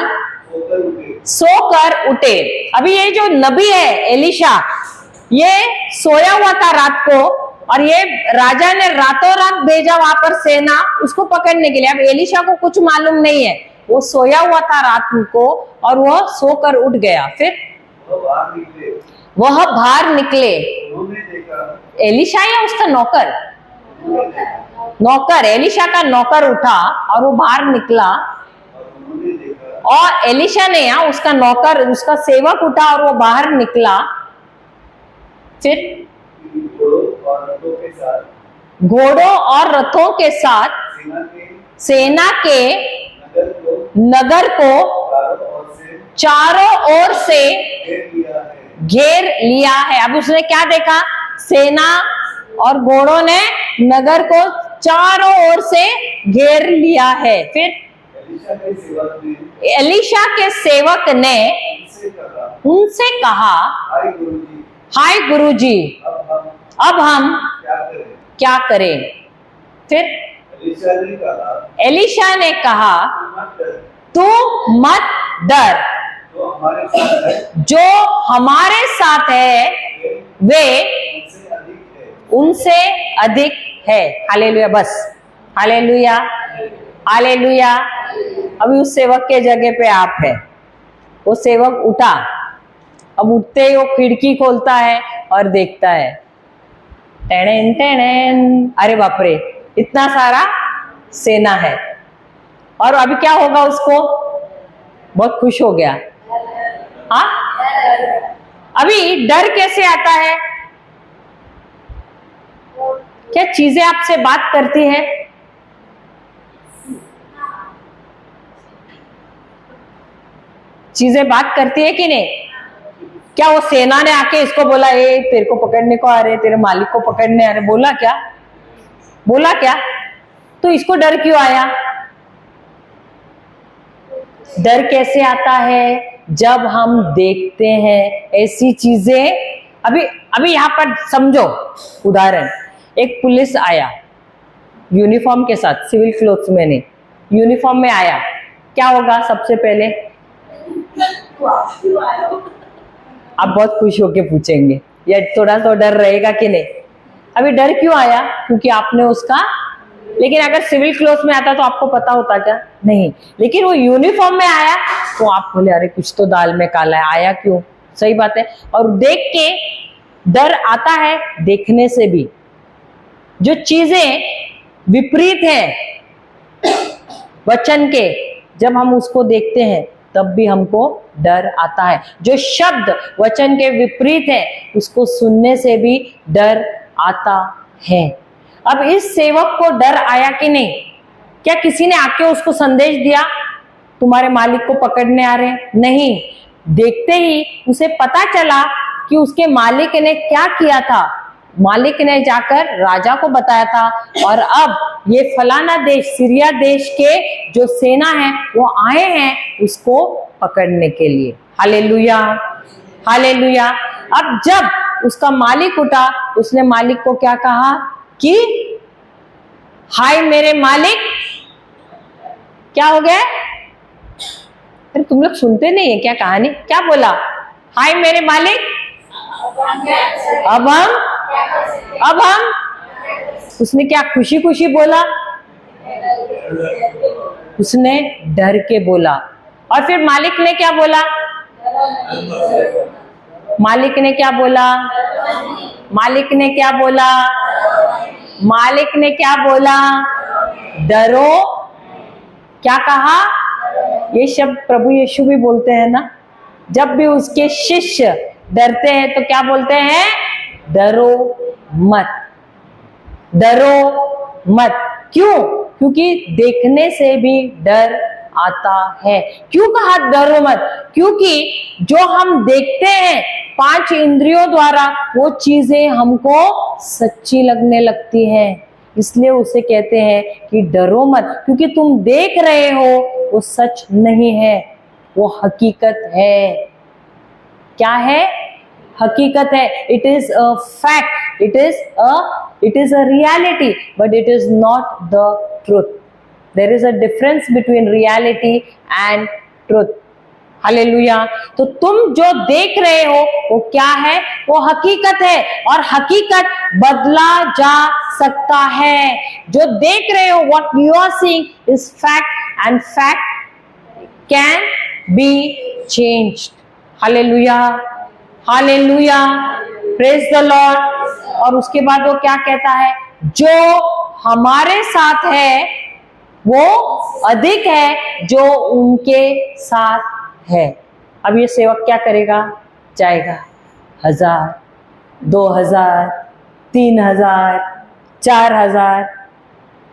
सोकर उठे। अभी ये जो नबी है एलिशा, ये सोया हुआ था रात को, और ये राजा ने रातों रात भेजा वहां पर सेना उसको पकड़ने के लिए। अब एलिशा को कुछ मालूम नहीं है, वो सोया हुआ था रात को और वो सोकर उठ गया। फिर वह बाहर निकले। एलिशा या उसका नौकर, एलिशा का नौकर उठा और वो बाहर निकला, और एलिशा ने या उसका नौकर, उसका सेवक उठा और वो बाहर निकला। फिर घोड़ों और रथों के साथ सेना के नगर को चारों ओर से घेर लिया है। अब उसने क्या देखा? सेना और घोड़ों ने नगर को चारों ओर से घेर लिया है। फिर एलिशा के सेवक ने उनसे कहा, हाय गुरुजी, अब हम क्या करें? फिर एलिशा ने कहा, तू मत डर, जो हमारे साथ है वे उनसे अधिक है। हालेलुया। बस हालेलुया, हालेलुया। अभी उस सेवक के जगह पे आप है। वो सेवक उठा, अब उठते ही वो खिड़की खोलता है और देखता है, टेन टेन, अरे बाप रे, इतना सारा सेना है। और अभी क्या होगा? उसको बहुत खुश हो गया। हाँ, अभी डर कैसे आता है? क्या चीजें आपसे बात करती है? चीजें बात करती है कि नहीं? क्या वो सेना ने आके इसको बोला, ए तेरे को पकड़ने को आ रहे, तेरे मालिक को पकड़ने आ रहे? बोला क्या? तो इसको डर क्यों आया? डर कैसे आता है? जब हम देखते हैं ऐसी चीजें। अभी यहाँ पर समझो उदाहरण, एक पुलिस आया यूनिफॉर्म के साथ, सिविल क्लोथ्स में नहीं, यूनिफॉर्म में आया, क्या होगा? सबसे पहले आप बहुत खुश होके पूछेंगे, या थोड़ा सा डर रहेगा कि नहीं? अभी डर क्यों आया? क्योंकि आपने उसका, लेकिन अगर सिविल क्लोथ में आता तो आपको पता होता क्या? नहीं। लेकिन वो यूनिफॉर्म में आया तो आप बोले, अरे कुछ तो दाल में काला है। आया क्यों? सही बात है। और देख के डर आता है, देखने से भी। जो चीजें विपरीत हैं वचन के, जब हम उसको देखते हैं तब भी हमको डर आता है। जो शब्द वचन के विपरीत है उसको सुनने से भी डर आता है। अब इस सेवक को डर आया कि नहीं? क्या किसी ने आके उसको संदेश दिया तुम्हारे मालिक को पकड़ने आ रहे हैं? नहीं, देखते ही उसे पता चला कि उसके मालिक ने क्या किया था। मालिक ने जाकर राजा को बताया था और अब ये फलाना देश, सीरिया देश के जो सेना है वो आए हैं उसको पकड़ने के लिए। Hallelujah, hallelujah. अब जब उसका मालिक उठा, उसने मालिक को क्या कहा कि हाय मेरे मालिक, क्या हो गया? अरे तुम लोग सुनते नहीं है क्या कहानी? क्या बोला? हाय मेरे मालिक, अब हम उसने क्या खुशी खुशी बोला? उसने डर के बोला। और फिर मालिक ने क्या बोला? मालिक ने क्या बोला? मालिक ने क्या बोला? मालिक ने क्या बोला? डरो। क्या कहा? ये शब्द प्रभु यीशु भी बोलते हैं ना, जब भी उसके शिष्य डरते हैं तो क्या बोलते हैं? डरो मत, डरो मत। क्यों? क्योंकि देखने से भी डर आता है। क्यों कहा डरो मत? क्योंकि जो हम देखते हैं 5 इंद्रियों द्वारा वो चीजें हमको सच्ची लगने लगती हैं, इसलिए उसे कहते हैं कि डरो मत। क्योंकि तुम देख रहे हो वो सच नहीं है, वो हकीकत है। क्या है? हकीकत है। It is a fact, it is a reality, but it is not the truth. There is a difference between reality and truth. Hallelujah. तो तुम जो देख रहे हो वो क्या है? वो हकीकत है, और हकीकत बदला जा सकता है। जो देख रहे हो, what you are seeing is fact, and fact can be changed. Hallelujah, hallelujah, praise the Lord. और उसके बाद वो क्या कहता है? जो हमारे साथ है वो अधिक है जो उनके साथ है। अब ये सेवक क्या करेगा? जाएगा 1000, 2000, 3000, 4000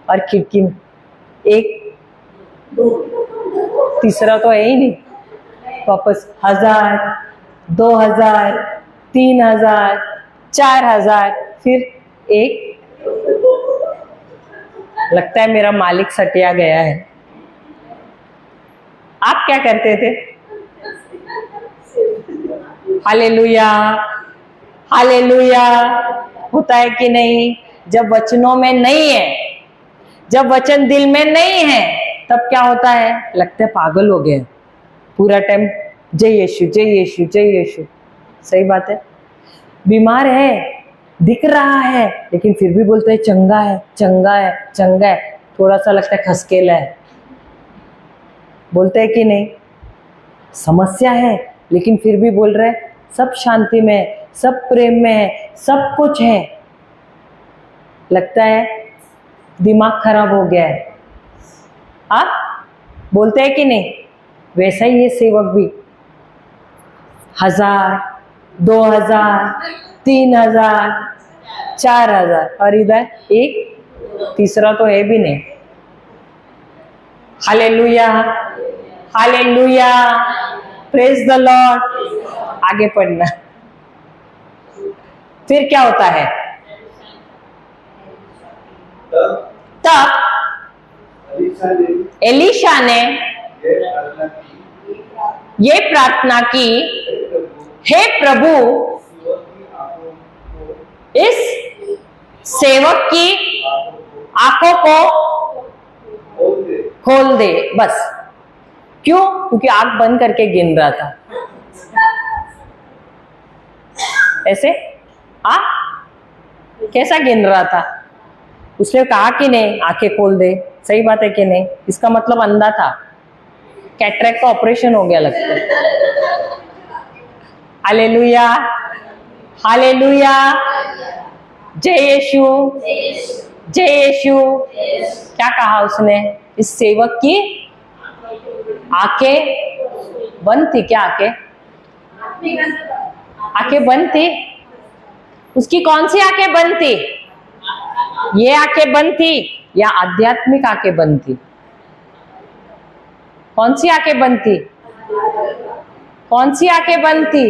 और खिड़की में एक, तीसरा तो है ही नहीं। वापस 1000, 2000, 3000, 4000, फिर एक। लगता है मेरा मालिक सटिया गया है। आप क्या करते थे? Hallelujah, hallelujah. होता है कि नहीं? जब वचनों में नहीं है, जब वचन दिल में नहीं है, तब क्या होता है? लगता है पागल हो गए, पूरा टाइम जय यीशु, जय यीशु, जय यीशु। सही बात है। बीमार है, दिख रहा है, लेकिन फिर भी बोलते हैं चंगा है, चंगा है, चंगा है। थोड़ा सा लगता है खसकेला है, बोलते हैं कि नहीं? समस्या है, लेकिन फिर भी बोल रहे सब शांति में है, सब प्रेम में है, सब कुछ है। लगता है दिमाग खराब हो गया है। आप बोलते हैं कि नहीं? वैसा ही ये सेवक भी 1000, 2000, 3000, 4000 और इधर एक, तीसरा तो है भी नहीं। Hallelujah, hallelujah, praise the Lord. आगे पढ़ना। फिर क्या होता है? तब एलीशा ने ये प्रार्थना की, हे प्रभु इस सेवक की आंखों को खोल दे। बस। क्यों? क्योंकि आंख बंद करके गिन रहा था। ऐसे कैसा गिन रहा था? उसने कहा कि नहीं आंखें खोल दे। सही बात है कि नहीं? इसका मतलब अंधा था, कैटरेक्ट का ऑपरेशन हो गया लगता है। हालेलुया, हालेलुया, जय यीशु, जय यीशु। क्या कहा उसने? इस सेवक की आंखें बंद थी क्या आंखें? आंखें बंद थी? उसकी कौन सी आंखें बंद थी? ये आंखें बंद थी या आध्यात्मिक आंखें बंद थी? कौन सी आंखें बंद थी? कौन सी आंखें बंद थी?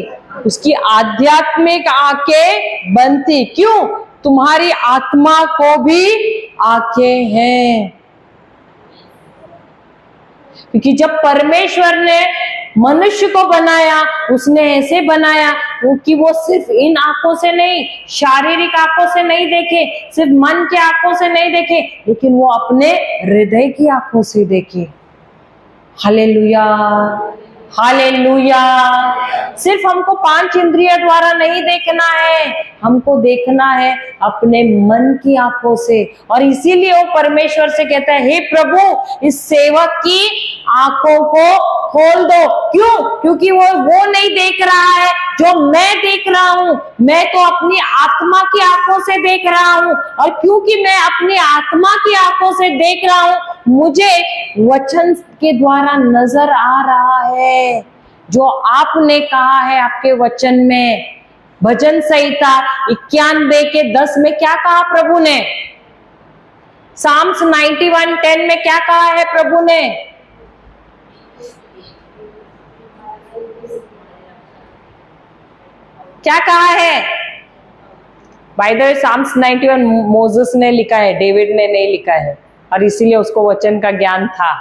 उसकी आध्यात्मिक आंखें बंद थी। क्यों? तुम्हारी आत्मा को भी आंखें हैं। क्योंकि जब परमेश्वर ने मनुष्य को बनाया, उसने ऐसे बनाया कि वो सिर्फ इन आंखों से नहीं, शारीरिक आंखों से नहीं देखे, सिर्फ मन के आंखों से नहीं देखे, लेकिन वो अपने हृदय की आंखों से देखे। Hallelujah, hallelujah. सिर्फ हमको 5 इंद्रिय द्वारा नहीं देखना है, हमको देखना है अपने मन की आंखों से। और इसीलिए वो परमेश्वर से कहता है, हे प्रभु, इस सेवक की आंखों को खोल दो। क्यों? क्योंकि वो नहीं देख रहा है जो मैं देख रहा हूं। मैं तो अपनी आत्मा की आंखों से देख रहा हूं, और क्योंकि मैं अपनी आत्मा की आंखों से देख रहा हूं, मुझे वचन के द्वारा नजर आ रहा है जो आपने कहा है आपके वचन में। भजन संहिता 91:10 में क्या कहा प्रभु ने? साम्स 91:10 में क्या कहा है प्रभु ने? क्या कहा है? By the way, Psalms 91 Moses ने लिखा है, डेविड ने नहीं लिखा है, और इसीलिए उसको वचन का ज्ञान था।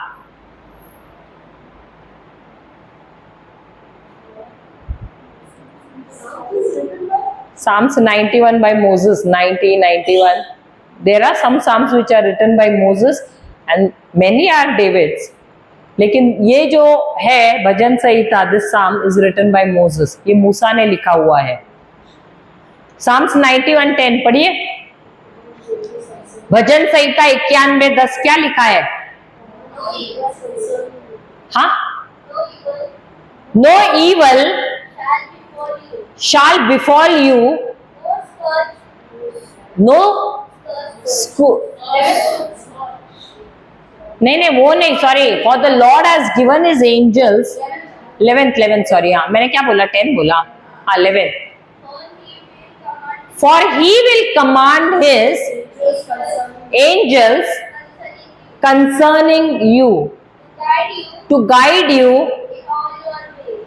Psalms 91 by Moses, 91. There are some Psalms which are written by Moses and many are David's. लेकिन ये जो है भजन संहिता, this Psalm is written by Moses. ये मूसा ने लिखा हुआ है। Psalms 91:10 पढ़िए। भजन संहिता 91:10 क्या लिखा है? हाँ, no evil shall befall you, no नहीं, वो नहीं, sorry, for the Lord has given his angels 11 sorry, हाँ मैंने क्या बोला, 10 बोला, हाँ 11, for he will command his angels concerning you to guide you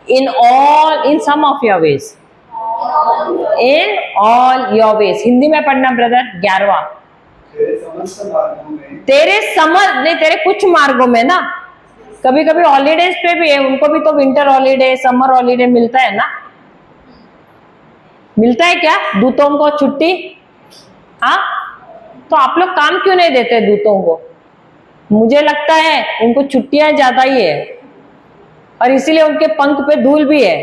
in some of your ways, in all your ways। Hindi में पढ़ना ब्रदर। 11वां, तेरे कुछ मार्गों में ना। कभी कभी हॉलीडेज पे भी है, उनको भी तो विंटर हॉलीडे, समर हॉलीडे मिलता है ना, मिलता है क्या दूतों को छुट्टी? हाँ, तो आप लोग काम क्यों नहीं देते दूतों को? मुझे लगता है उनको छुट्टियां ज्यादा ही है, और इसीलिए उनके पंख पे धूल भी है,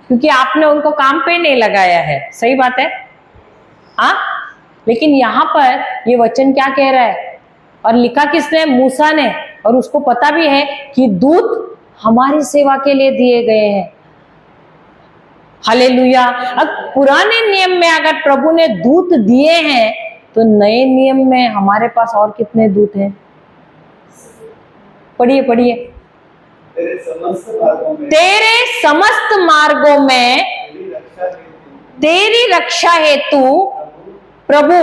क्योंकि आपने उनको काम पे नहीं लगाया है। सही बात है, हाँ। लेकिन यहाँ पर ये वचन क्या कह रहा है, और लिखा किसने? मूसा ने, और उसको पता भी है कि दूत हमारी सेवा के लिए दिए गए हैं। हालेलुया। अब पुराने नियम में अगर प्रभु ने दूत दिए हैं, तो नए नियम में हमारे पास और कितने दूत हैं? पढ़िए पढ़िए। तेरे समस्त मार्गों में तेरी रक्षा हेतु प्रभु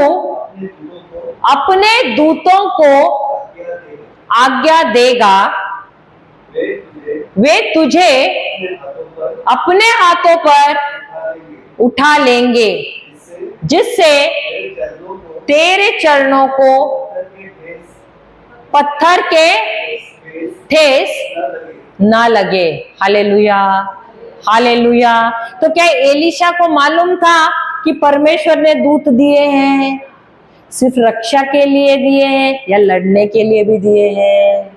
अपने दूतों को आज्ञा देगा, वे तुझे अपने हाथों पर उठा लेंगे, जिससे तेरे चरणों को पत्थर के ठेस ना लगे। Hallelujah, hallelujah. तो क्या एलीशा को मालूम था कि परमेश्वर ने दूत दिए हैं? सिर्फ रक्षा के लिए दिए हैं या लड़ने के लिए भी दिए हैं?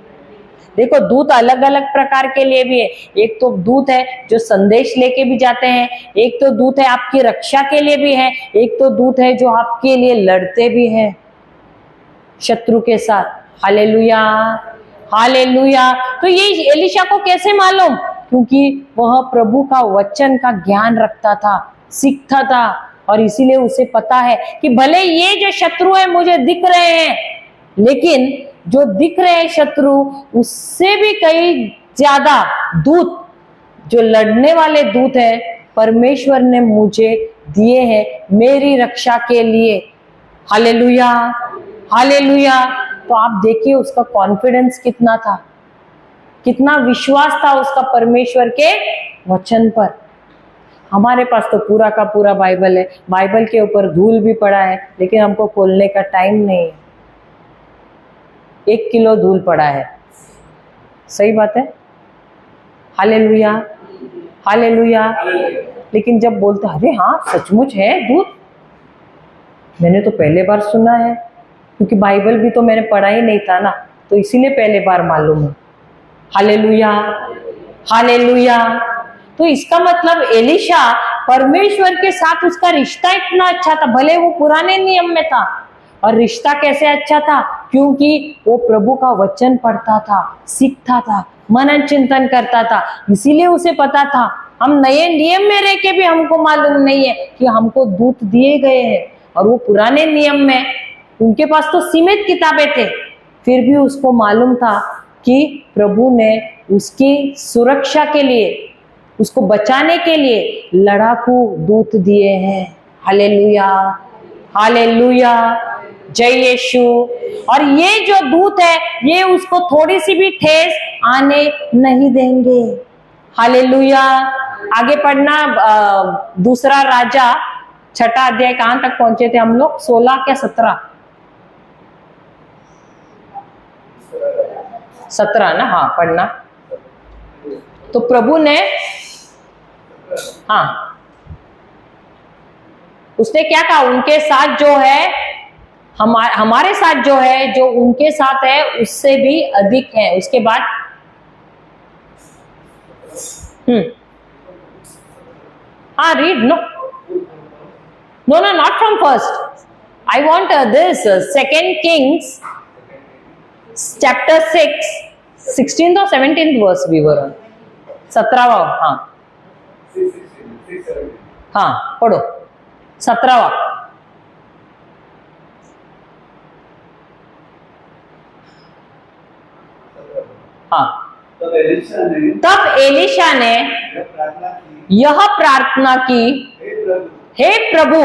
देखो, दूत अलग अलग प्रकार के लिए भी है। एक तो दूत है जो संदेश लेके भी जाते हैं, एक तो दूत है आपकी रक्षा के लिए भी है, एक तो दूत है जो आपके लिए लड़ते भी हैं शत्रु के साथ। Hallelujah, hallelujah. तो ये एलीशा को कैसे मालूम? क्योंकि वह प्रभु का वचन का ज्ञान रखता था, सीखता था, और इसीलिए उसे पता है कि भले ये जो शत्रु है मुझे दिख रहे हैं, लेकिन जो दिख रहे हैं शत्रु, उससे भी कई ज्यादा दूत जो लड़ने वाले दूत हैं परमेश्वर ने मुझे दिए हैं मेरी रक्षा के लिए। Hallelujah, hallelujah. तो आप देखिए उसका कॉन्फिडेंस कितना था, कितना विश्वास था उसका परमेश्वर के वचन पर। हमारे पास तो पूरा का पूरा बाइबल है, बाइबल के ऊपर धूल भी पड़ा है, लेकिन हमको खोलने का टाइम नहीं है। 1 किलो धूल पड़ा है, सही बात है। Hallelujah, hallelujah. लेकिन जब बोलते अरे हाँ सचमुच है दूध, मैंने तो पहले बार सुना है, क्योंकि बाइबल भी तो मैंने पढ़ा ही नहीं था ना, तो इसीलिए पहले बार मालूम है। Hallelujah, hallelujah. तो इसका मतलब एलीशा परमेश्वर के साथ उसका रिश्ता इतना अच्छा था, भले वो पुराने नियम में था। और रिश्ता कैसे अच्छा था? क्योंकि वो प्रभु का वचन पढ़ता था, सीखता था, मनन चिंतन करता था। इसीलिए उसे पता था, हम नए नियम में रह के भी हमको मालूम नहीं है कि हमको दूत दिए गए हैं। और वो पुराने नियम में उनके पास तो सीमित किताबें थे, फिर भी उसको मालूम था कि प्रभु ने उसकी सुरक्षा के लिए, उसको बचाने के लिए लड़ाकू दूत दिए हैं। हालेलुया, हालेलुया, जय यीशु। और ये जो दूत है ये उसको थोड़ी सी भी ठेस आने नहीं देंगे। हालेलुया। आगे पढ़ना, दूसरा राजा 6 अध्याय, कहां तक पहुंचे थे हम लोग? 16 क्या 17? 17 ना, हाँ पढ़ना। तो प्रभु ने, हाँ उसने क्या कहा? उनके साथ जो है, हमारे साथ जो है, जो उनके साथ है उससे भी अधिक है। उसके बाद हाँ read, no no no, not from first, I want this 2 Kings chapter 6 16th और 17th वर्स भी वर 17वां। हाँ हाँ पढ़ो 17वां। हाँ, तब एलीशा ने यह प्रार्थना की, हे प्रभु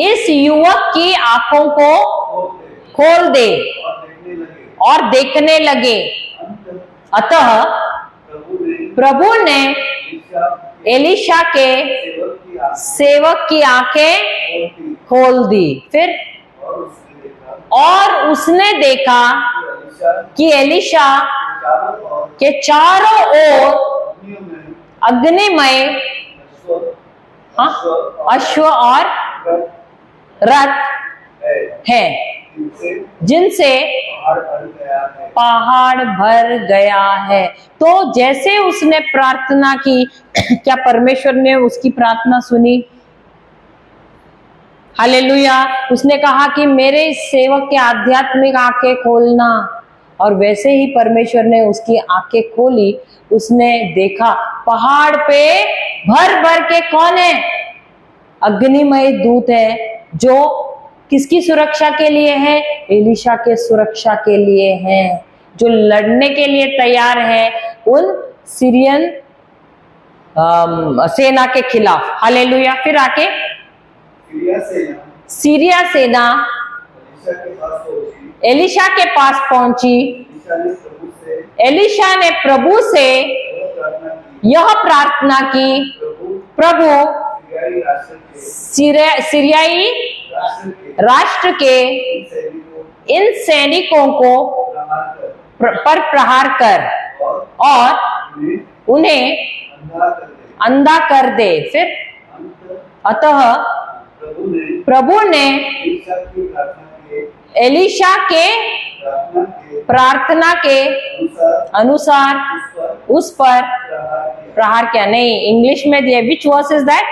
इस युवक की आंखों को खोल दे। और देखने लगे। अतः प्रभु ने एलीशा के सेवक की आंखें खोल दी। फिर और उसने देखा कि एलीशा के चारों ओर अग्निमय अश्व और रथ है, जिनसे पहाड़ भर गया है। तो जैसे उसने प्रार्थना की, क्या परमेश्वर ने उसकी प्रार्थना सुनी? हालेलुया। उसने कहा कि मेरे इस सेवक के आध्यात्मिक आंखें खोलना, और वैसे ही परमेश्वर ने उसकी आंखें खोली। उसने देखा पहाड़ पे भर भर के कौन है? अग्निमय दूत है, जो किसकी सुरक्षा के लिए है? एलीशा के सुरक्षा के लिए है, जो लड़ने के लिए तैयार है उन सीरियन सेना के खिलाफ। हालेलुया। फिर आके सीरिया सेना एलीशा के पास पहुंची। एलीशा ने प्रभु से यह प्रार्थना की, प्रभु सीरियाई राष्ट्र के इन सैनिकों को पर प्रहार कर और उन्हें अंधा कर दे। फिर अतः प्रभु ने एलीशा के प्रार्थना के अनुसार उस पर प्रहार किया। नहीं, इंग्लिश में दिया, विच वर्स इज दैट?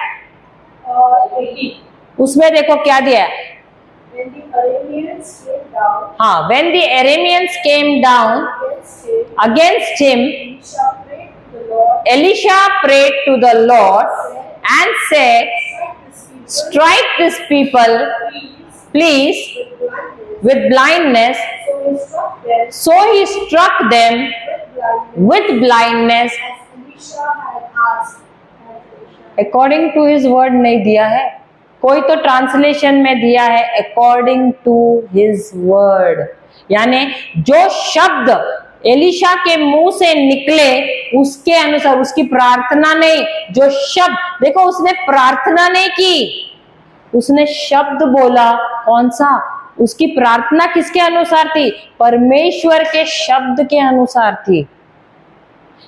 उसमें देखो क्या दिया। हाँ, when the Arameans came down against him, Elisha prayed to the Lord and said, strike these people, please, with blindness. So he struck them with blindness according to his word नहीं दिया है, कोई तो ट्रांसलेशन में दिया है according to his word, यानी जो शब्द एलिशा के मुंह से निकले उसके अनुसार, उसकी प्रार्थना नहीं, जो शब्द, देखो उसने प्रार्थना नहीं की, उसने शब्द बोला। कौन सा? उसकी प्रार्थना किसके अनुसार थी? परमेश्वर के शब्द के अनुसार थी।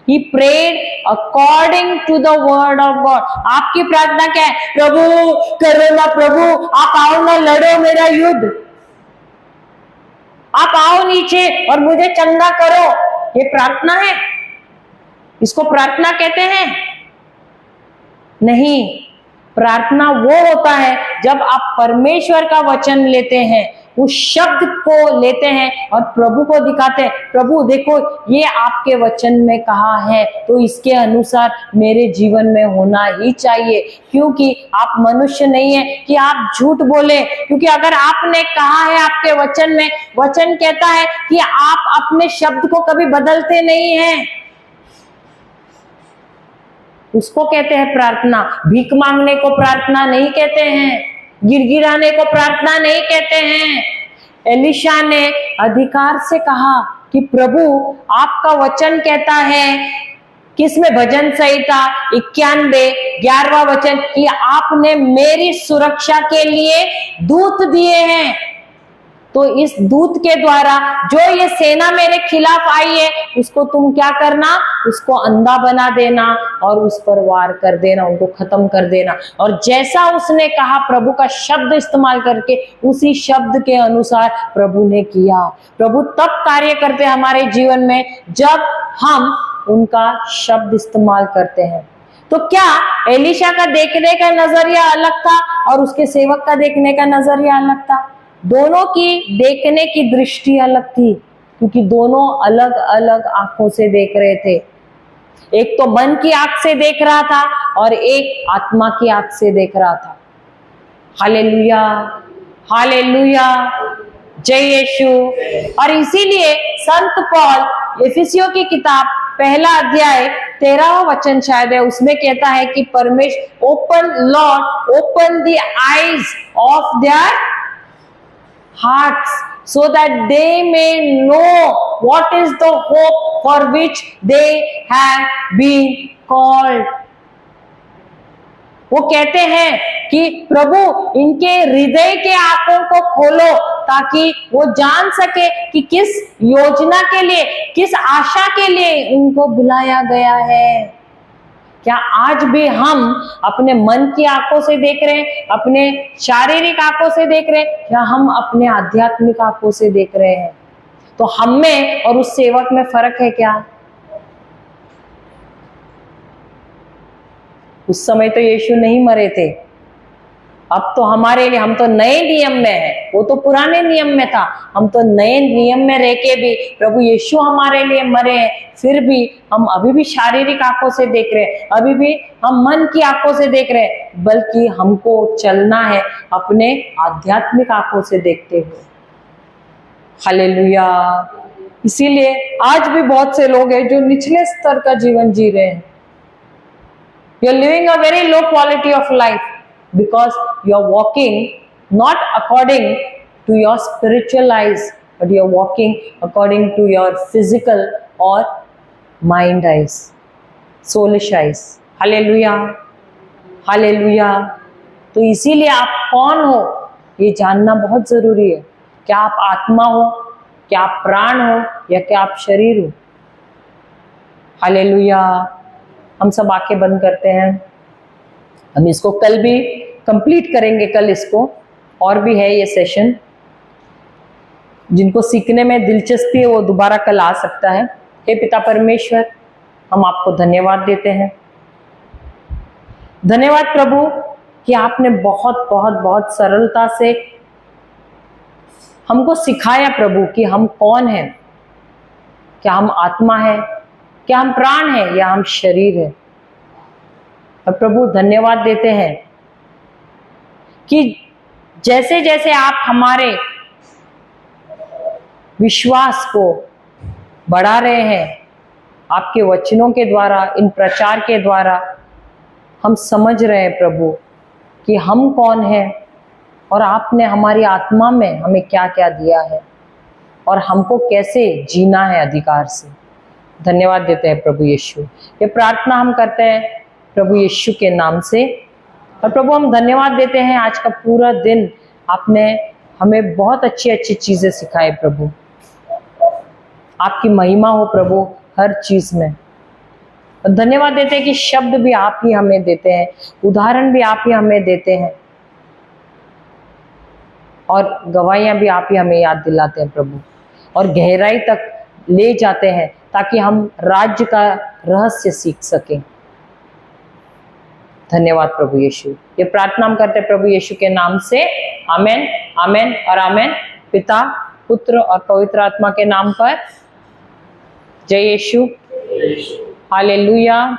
He prayed according to the word of God. आपकी प्रार्थना क्या है? प्रभु करो ना, प्रभु आप आओ ना, लड़ो मेरा युद्ध, आप आओ नीचे और मुझे चंगा करो। ये प्रार्थना है? इसको प्रार्थना कहते हैं? नहीं। प्रार्थना वो होता है जब आप परमेश्वर का वचन लेते हैं, उस शब्द को लेते हैं और प्रभु को दिखाते हैं, प्रभु देखो ये आपके वचन में कहा है तो इसके अनुसार मेरे जीवन में होना ही चाहिए, क्योंकि आप मनुष्य नहीं है कि आप झूठ बोले। क्योंकि अगर आपने कहा है आपके वचन में, वचन कहता है कि आप अपने शब्द को कभी बदलते नहीं हैं, उसको कहते हैं प्रार्थना। भीख मांगने को प्रार्थना नहीं कहते हैं, गिड़गिड़ाने को प्रार्थना नहीं कहते हैं। एलिशा ने अधिकार से कहा कि प्रभु आपका वचन कहता है, किसमें? भजन संहिता 91 वचन, कि आपने मेरी सुरक्षा के लिए दूत दिए हैं। तो इस दूत के द्वारा जो ये सेना मेरे खिलाफ आई है उसको तुम क्या करना? उसको अंधा बना देना और उस पर वार कर देना, उनको खत्म कर देना। और जैसा उसने कहा प्रभु का शब्द इस्तेमाल करके, उसी शब्द के अनुसार प्रभु ने किया। प्रभु तब कार्य करते हमारे जीवन में जब हम उनका शब्द इस्तेमाल करते हैं। तो क्या एलिशा का देखने का नजरिया अलग था और उसके सेवक का देखने का नजरिया अलग था? दोनों की देखने की दृष्टि अलग थी, क्योंकि दोनों अलग अलग आंखों से देख रहे थे। एक तो मन की आंख से देख रहा था और एक आत्मा की आंख से देख रहा था। हालेलुया, हालेलुया, जय यीशु। और इसीलिए संत पौल इफिसियों की किताब 1 अध्याय 13वां वचन शायद है, उसमें कहता है कि परमेश्वर open the eyes of their hearts so that they may know what is the hope for which they have been called. वो कहते हैं कि प्रभु इनके हृदय के आंखों को खोलो ताकि वो जान सके कि किस योजना के लिए, किस आशा के लिए उनको बुलाया गया है। क्या आज भी हम अपने मन की आंखों से देख रहे हैं, अपने शारीरिक आंखों से देख रहे हैं, या हम अपने आध्यात्मिक आंखों से देख रहे हैं? तो हम में और उस सेवक में फर्क है क्या? उस समय तो यीशु नहीं मरे थे, अब तो हमारे लिए, हम तो नए नियम में हैं, वो तो पुराने नियम में था। हम तो नए नियम में रह के भी प्रभु यीशु हमारे लिए मरे हैं, फिर भी हम अभी भी शारीरिक आंखों से देख रहे हैं, अभी भी हम मन की आंखों से देख रहे हैं, बल्कि हमको चलना है अपने आध्यात्मिक आंखों से देखते हुए। हालेलुया। इसीलिए आज भी बहुत से लोग हैं जो निचले स्तर का जीवन जी रहे हैं। You are living a very low quality of life because you are walking not according to your spiritual eyes, but you are walking according to your physical or mind eyes, soulish eyes. Hallelujah, hallelujah. तो इसीलिए आप कौन हो ये जानना बहुत जरूरी है। क्या आप आत्मा हो, क्या आप प्राण हो, या क्या आप शरीर हो? हालेलुया। हम सब आंखें बंद करते हैं। हम इसको कल भी कंप्लीट करेंगे, कल इसको और भी है ये सेशन। जिनको सीखने में दिलचस्पी है वो दोबारा कल आ सकता है। हे पिता परमेश्वर, हम आपको धन्यवाद देते हैं। धन्यवाद प्रभु कि आपने बहुत बहुत बहुत सरलता से हमको सिखाया प्रभु कि हम कौन हैं। क्या हम आत्मा है, क्या हम प्राण है, या हम शरीर है। और प्रभु धन्यवाद देते हैं कि जैसे जैसे आप हमारे विश्वास को बढ़ा रहे हैं आपके वचनों के द्वारा, इन प्रचार के द्वारा, हम समझ रहे हैं प्रभु कि हम कौन हैं और आपने हमारी आत्मा में हमें क्या क्या दिया है और हमको कैसे जीना है अधिकार से। धन्यवाद देते हैं प्रभु यीशु। ये प्रार्थना हम करते हैं प्रभु यीशु के नाम से। और प्रभु हम धन्यवाद देते हैं, आज का पूरा दिन आपने हमें बहुत अच्छी अच्छी चीजें सिखाई प्रभु। आपकी महिमा हो प्रभु हर चीज में। और धन्यवाद देते हैं कि शब्द भी आप ही हमें देते हैं, उदाहरण भी आप ही हमें देते हैं और गवाहियां भी आप ही हमें याद दिलाते हैं प्रभु, और गहराई तक ले जाते हैं ताकि हम राज्य का रहस्य सीख सकें। धन्यवाद प्रभु यीशु। ये प्रार्थना हम करते हैं प्रभु यीशु के नाम से। आमेन, आमेन और आमेन। पिता, पुत्र और पवित्र आत्मा के नाम पर। जय यीशु। हालेलुया।